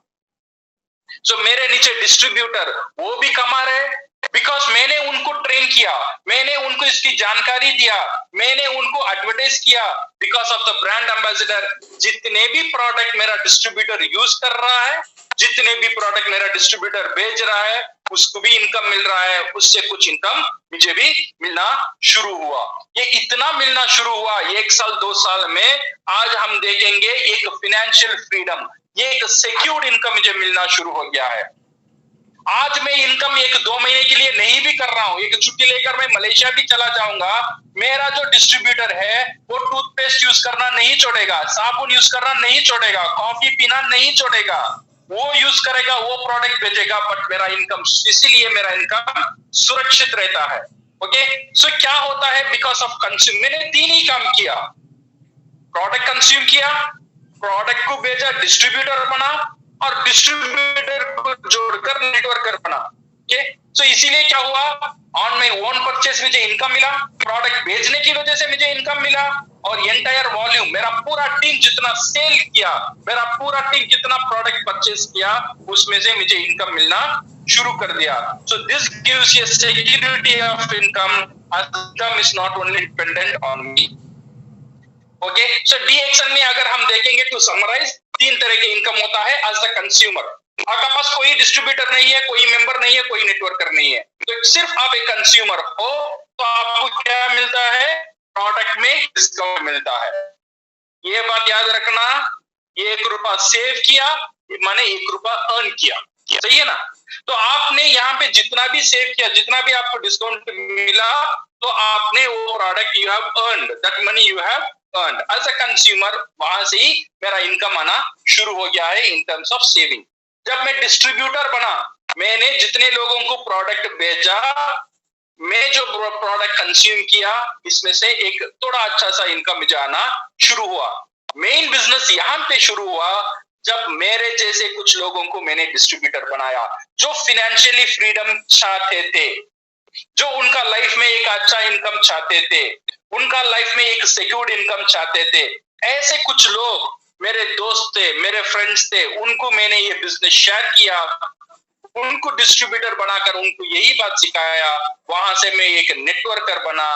मेरे नीचे डिस्ट्रीब्यूटर वो भी कमा रहे, बिकॉज मैंने उनको ट्रेन किया, मैंने उनको इसकी जानकारी दिया, मैंने उनको एडवर्टाइज किया। Because of the brand ambassador, जितने भी प्रोडक्ट मेरा डिस्ट्रीब्यूटर यूज कर रहा है, जितने भी प्रोडक्ट मेरा डिस्ट्रीब्यूटर बेच रहा है, उसको भी इनकम मिल रहा है, उससे कुछ इनकम मुझे भी मिलना शुरू हुआ। ये इतना मिलना शुरू हुआ 1 साल 2 साल में, आज हम देखेंगे एक फाइनेंशियल फ्रीडम, ये एक सिक्योर्ड इनकम मुझे मिलना शुरू हो गया है। आज मैं इनकम 1-2 महीने के लिए नहीं भी कर रहा हूं, एक छुट्टी लेकर मैं मलेशिया भी चला जाऊंगा, मेरा जो डिस्ट्रीब्यूटर है वो टूथपेस्ट यूज करना नहीं छोड़ेगा, साबुन यूज करना नहीं छोड़ेगा, कॉफी पीना नहीं छोड़ेगा, वो यूज करेगा, वो प्रोडक्ट बेचेगा, बट मेरा इनकम, इसीलिए मेरा इनकम सुरक्षित रहता है। ओके, सो क्या होता है, बिकॉज ऑफ कंज्यूम, मैंने 3 ही काम किया, प्रोडक्ट कंज्यूम किया, प्रोडक्ट को बेचा, डिस्ट्रीब्यूटर बना, और डिस्ट्रीब्यूटर को जोड़कर नेटवर्कर बना। ओके, सो इसीलिए क्या हुआ, ऑन माय ओन परचेस मुझे इनकम मिला, प्रोडक्ट बेचने की वजह से मुझे इनकम मिला, और एंटायर वॉल्यूम, मेरा पूरा टीम जितना सेल किया, मेरा पूरा टीम जितना प्रोडक्ट परचेस किया, उसमें से मुझे इनकम मिलना शुरू कर दिया। So this gives you security of income, income is not only dependent on me. Okay, so DXN में अगर हम देखेंगे टू समराइज, 3 तरह के इनकम होता है एज द कंज्यूमर। आपके पास कोई डिस्ट्रीब्यूटर नहीं है, कोई मेंबर नहीं है, कोई नेटवर्कर नहीं है, तो सिर्फ आप एक कंज्यूमर हो, तो आपको क्या मिलता है, प्रोडक्ट में डिस्काउंट मिलता है। ये बात याद रखना, ये 1 रुपया सेव किया माने 1 रुपया अर्न किया, सही है ना। तो आपने यहाँ पे जितना भी सेव किया, जितना भी आपको डिस्काउंट मिला, तो आपने वो product you have earned, that money you have earned as a consumer. वहां से ही मेरा इनकम आना शुरू हो गया है इन टर्म्स ऑफ सेविंग। जब मैं डिस्ट्रीब्यूटर बना, मैंने जितने लोगों को प्रोडक्ट बेचा, मैं जो प्रोडक्ट कंज्यूम किया, इसमें से एक थोड़ा अच्छा सा इनकम मुझे आना शुरू हुआ। मेन बिजनेस यहाँ पे शुरू हुआ जब मेरे जैसे कुछ लोगों को मैंने डिस्ट्रीब्यूटर बनाया, जो फाइनेंशियली फ्रीडम चाहते थे, जो उनका लाइफ में एक अच्छा इनकम चाहते थे, उनका लाइफ में एक सिक्योर्ड इनकम चाहते थे। ऐसे कुछ लोग मेरे दोस्त थे, मेरे फ्रेंड्स थे, उनको मैंने ये बिजनेस शेयर किया, उनको डिस्ट्रीब्यूटर बनाकर उनको यही बात सिखाया। वहां से मैं एक नेटवर्कर बना,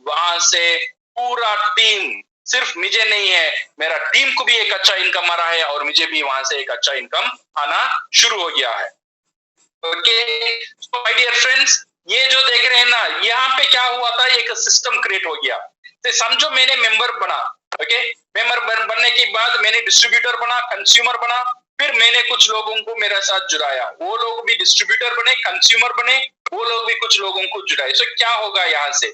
वहां से पूरा टीम सिर्फ मुझे नहीं है, मेरा टीम को भी एक अच्छा इनकम आ रहा है और मुझे भी वहां से एक अच्छा इनकम आना शुरू हो गया है। ओके, माय डियर फ्रेंड्स, ये जो देख रहे हैं ना, यहाँ पे क्या हुआ था, एक सिस्टम क्रिएट हो गया। तो समझो मैंने मेंबर बना, ओके, मेंबर बनने के बाद मैंने डिस्ट्रीब्यूटर बना, कंज्यूमर बना, फिर मैंने कुछ लोगों को मेरे साथ जुड़ाया, वो लोग भी डिस्ट्रीब्यूटर बने, कंज्यूमर बने, वो लोग भी कुछ लोगों को जुड़ाए। तो क्या होगा, यहाँ से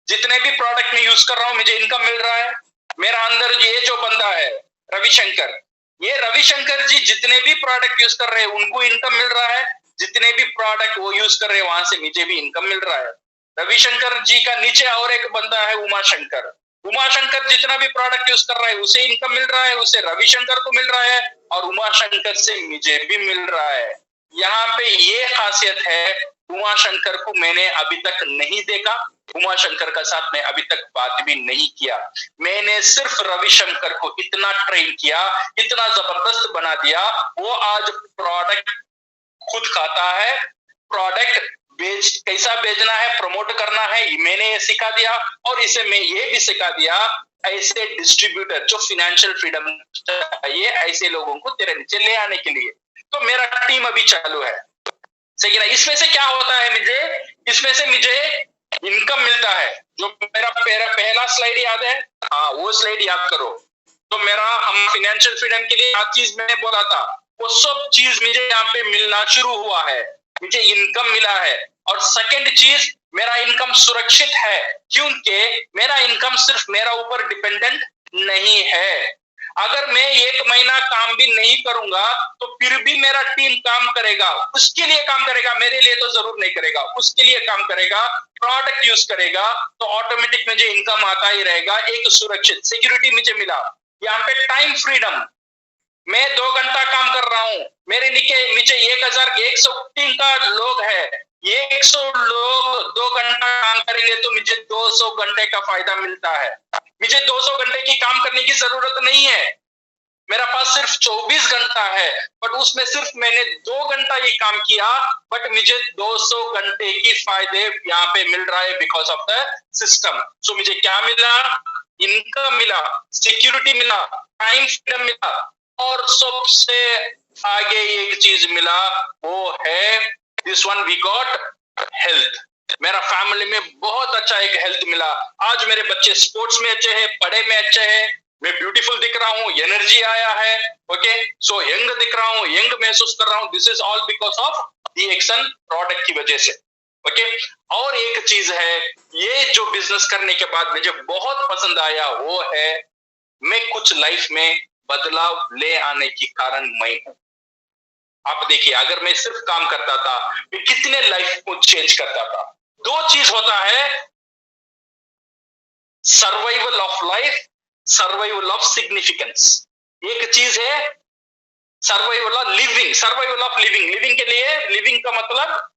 जितने भी प्रोडक्ट मैं यूज कर रहा हूं मुझे इनकम मिल रहा है। मेरा अंदर ये जो बंदा है रविशंकर, ये रविशंकर जी जितने भी प्रोडक्ट यूज कर रहे हैं उनको इनकम मिल रहा है, जितने भी प्रोडक्ट वो यूज कर रहे हैं वहां से मुझे भी इनकम मिल रहा है। रविशंकर जी का नीचे और एक बंदा है उमाशंकर, उमाशंकर जितना भी प्रोडक्ट यूज कर रहा है उसे इनकम मिल रहा है, उसे रविशंकर को मिल रहा है और उमाशंकर से मुझे भी मिल रहा है। यहाँ पे ये खासियत है, उमाशंकर को मैंने अभी तक नहीं देखा, उमाशंकर का साथ मैं अभी तक बात भी नहीं किया। मैंने सिर्फ रविशंकर को इतना ट्रेन किया, इतना जबरदस्त बना दिया, वो आज प्रोडक्ट खुद खाता है, प्रोडक्ट कैसा बेचना है, प्रमोट करना है, मैंने ये सिखा दिया। और इसे मैं ये भी सिखा दिया, ऐसे डिस्ट्रीब्यूटर जो फाइनेंशियल फ्रीडम चाहिए ऐसे लोगों को तेरे नीचे ले आने के लिए। तो मेरा टीम अभी चालू है, सही है ना। इसमें से क्या होता है, इसमें से मुझे इनकम मिलता है। जो मेरा पहला स्लाइड याद है, हाँ वो स्लाइड याद करो। तो मेरा हम फाइनेंशियल फ्रीडम के लिए हर चीज मैंने बोला था, वो सब चीज मुझे यहाँ पे मिलना शुरू हुआ है, मुझे इनकम मिला है। और सेकंड चीज, मेरा इनकम सुरक्षित है, क्योंकि मेरा इनकम सिर्फ मेरा ऊपर डिपेंडेंट नहीं है। अगर मैं एक महीना काम भी नहीं करूंगा तो फिर भी मेरा टीम काम करेगा, उसके लिए काम करेगा, मेरे लिए तो जरूर नहीं करेगा, उसके लिए काम करेगा, प्रोडक्ट यूज करेगा, तो ऑटोमेटिक मुझे इनकम आता ही रहेगा। एक सुरक्षित सिक्योरिटी मुझे मिला। यहाँ पे टाइम फ्रीडम, मैं 2 घंटा काम कर रहा हूं, मेरे नीचे 1103 का लोग है, ये 100 लोग 2 घंटा काम करेंगे तो मुझे 200 घंटे का फायदा मिलता है। मुझे 200 घंटे की काम करने की जरूरत नहीं है, मेरा पास सिर्फ 24 घंटा है, बट उसमें सिर्फ मैंने 2 घंटा ही काम किया, बट मुझे 200 घंटे की फायदे यहाँ पे मिल रहा है बिकॉज ऑफ द सिस्टम। सो मुझे क्या मिला, इनकम मिला, सिक्योरिटी मिला, टाइम फ्रीडम मिला, और सबसे आगे एक चीज मिला, वो है this one, we got health. मेरा फैमिली में बहुत अच्छा एक हेल्थ मिला। आज मेरे बच्चे स्पोर्ट्स में अच्छे हैं, पढ़े में अच्छे हैं, मैं ब्यूटीफुल दिख रहा हूँ, एनर्जी आया है, ओके, सो यंग दिख रहा हूँ, यंग महसूस कर रहा हूँ। This is all because of DXN product की वजह से, ओके। और एक चीज है, ये जो बिजनेस करने के बाद मुझे बहुत पसंद आया, वो है मैं कुछ लाइफ में बदलाव ले आने की कारण मैं हूं। आप देखिए, अगर मैं सिर्फ काम करता था, मैं कितने लाइफ को चेंज करता था। 2 चीज होता है, survival of life, survival of significance. एक चीज है survival of living, survival of living. Living के लिए, लिविंग का मतलब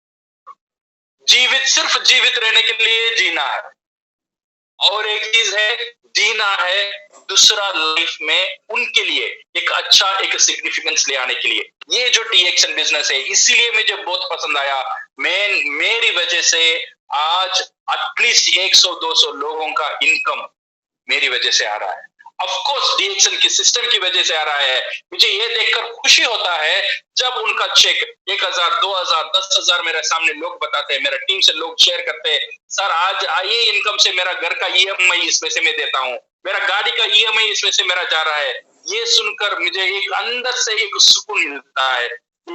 जीवित, सिर्फ जीवित रहने के लिए जीना है। और एक चीज है जीना है दूसरा लाइफ में उनके लिए एक अच्छा एक सिग्निफिकेंस ले आने के लिए। ये जो DXN बिजनेस है, इसीलिए मुझे बहुत पसंद आया। मेरी वजह से आज एटलीस्ट 100-200 लोगों का इनकम मेरी वजह से आ रहा है। ऑफ कोर्स DXN की सिस्टम की वजह से आ रहा है। मुझे ये देखकर खुशी होता है जब उनका चेक 1000, 2000, 10,000 मेरे सामने लोग बताते हैं, मेरा टीम से लोग शेयर करते हैं, सर आज आइए इनकम से मेरा घर का EMI इसमें से मैं देता हूँ, मेरा गाड़ी का EMI इसमें से मेरा जा रहा है। ये सुनकर मुझे एक अंदर से एक सुकून मिलता है।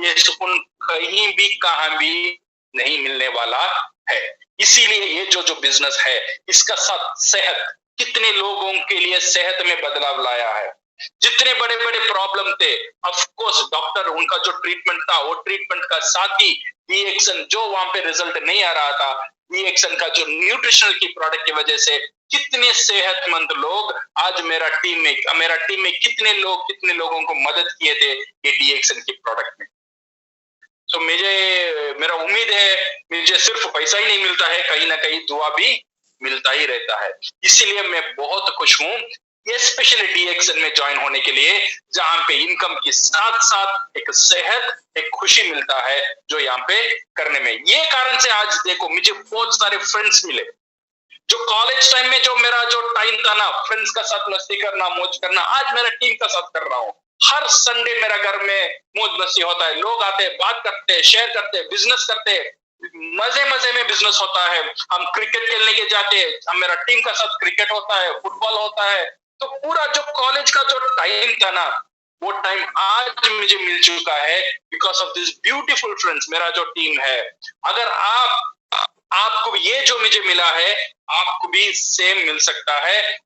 ये सुकून कहीं भी कहां भी नहीं मिलने वाला है। इसीलिए ये जो बिजनेस है, इसका साथ सेहत, कितने लोगों के लिए सेहत में बदलाव लाया है। जितने बड़े बड़े प्रॉब्लम थे, ऑफ कोर्स डॉक्टर उनका जो ट्रीटमेंट था, वो ट्रीटमेंट का साथ ही DXN जो वहां पे रिजल्ट नहीं आ रहा था, DXN का जो न्यूट्रिशनल की प्रोडक्ट की वजह से कितने सेहतमंद लोग आज मेरा टीम में कितने लोगों को मदद किए थे ये DXN की प्रोडक्ट में। तो मेरा उम्मीद है मुझे सिर्फ पैसा ही नहीं मिलता है, कहीं ना कहीं दुआ भी मिलता ही रहता है। इसीलिए मैं बहुत खुश हूं ये स्पेशली DXN में ज्वाइन होने के लिए, जहां पे इनकम के साथ साथ एक सेहत, एक खुशी मिलता है जो यहाँ पे करने में। ये कारण से आज देखो मुझे बहुत सारे फ्रेंड्स मिले, जो कॉलेज टाइम में जो मेरा जो टाइम था ना, फ्रेंड्स का साथ मस्ती करना, मौज करना, आज मेरा टीम का साथ कर रहा हूँ। हर संडे मेरा घर में मौज मस्ती होता है, लोग आते हैं, बात करते हैं, शेयर करते हैं, बिजनेस करते हैं, मजे मजे में बिजनेस होता है। हम क्रिकेट खेलने के जाते हैं, हम मेरा टीम का साथ क्रिकेट होता है, फुटबॉल होता है। तो पूरा जो कॉलेज का जो टाइम था ना, वो टाइम आज मुझे मिल चुका है because of this beautiful friends, मेरा जो टीम है। अगर आपको ये जो मुझे मिला है, आपको भी सेम मिल सकता है।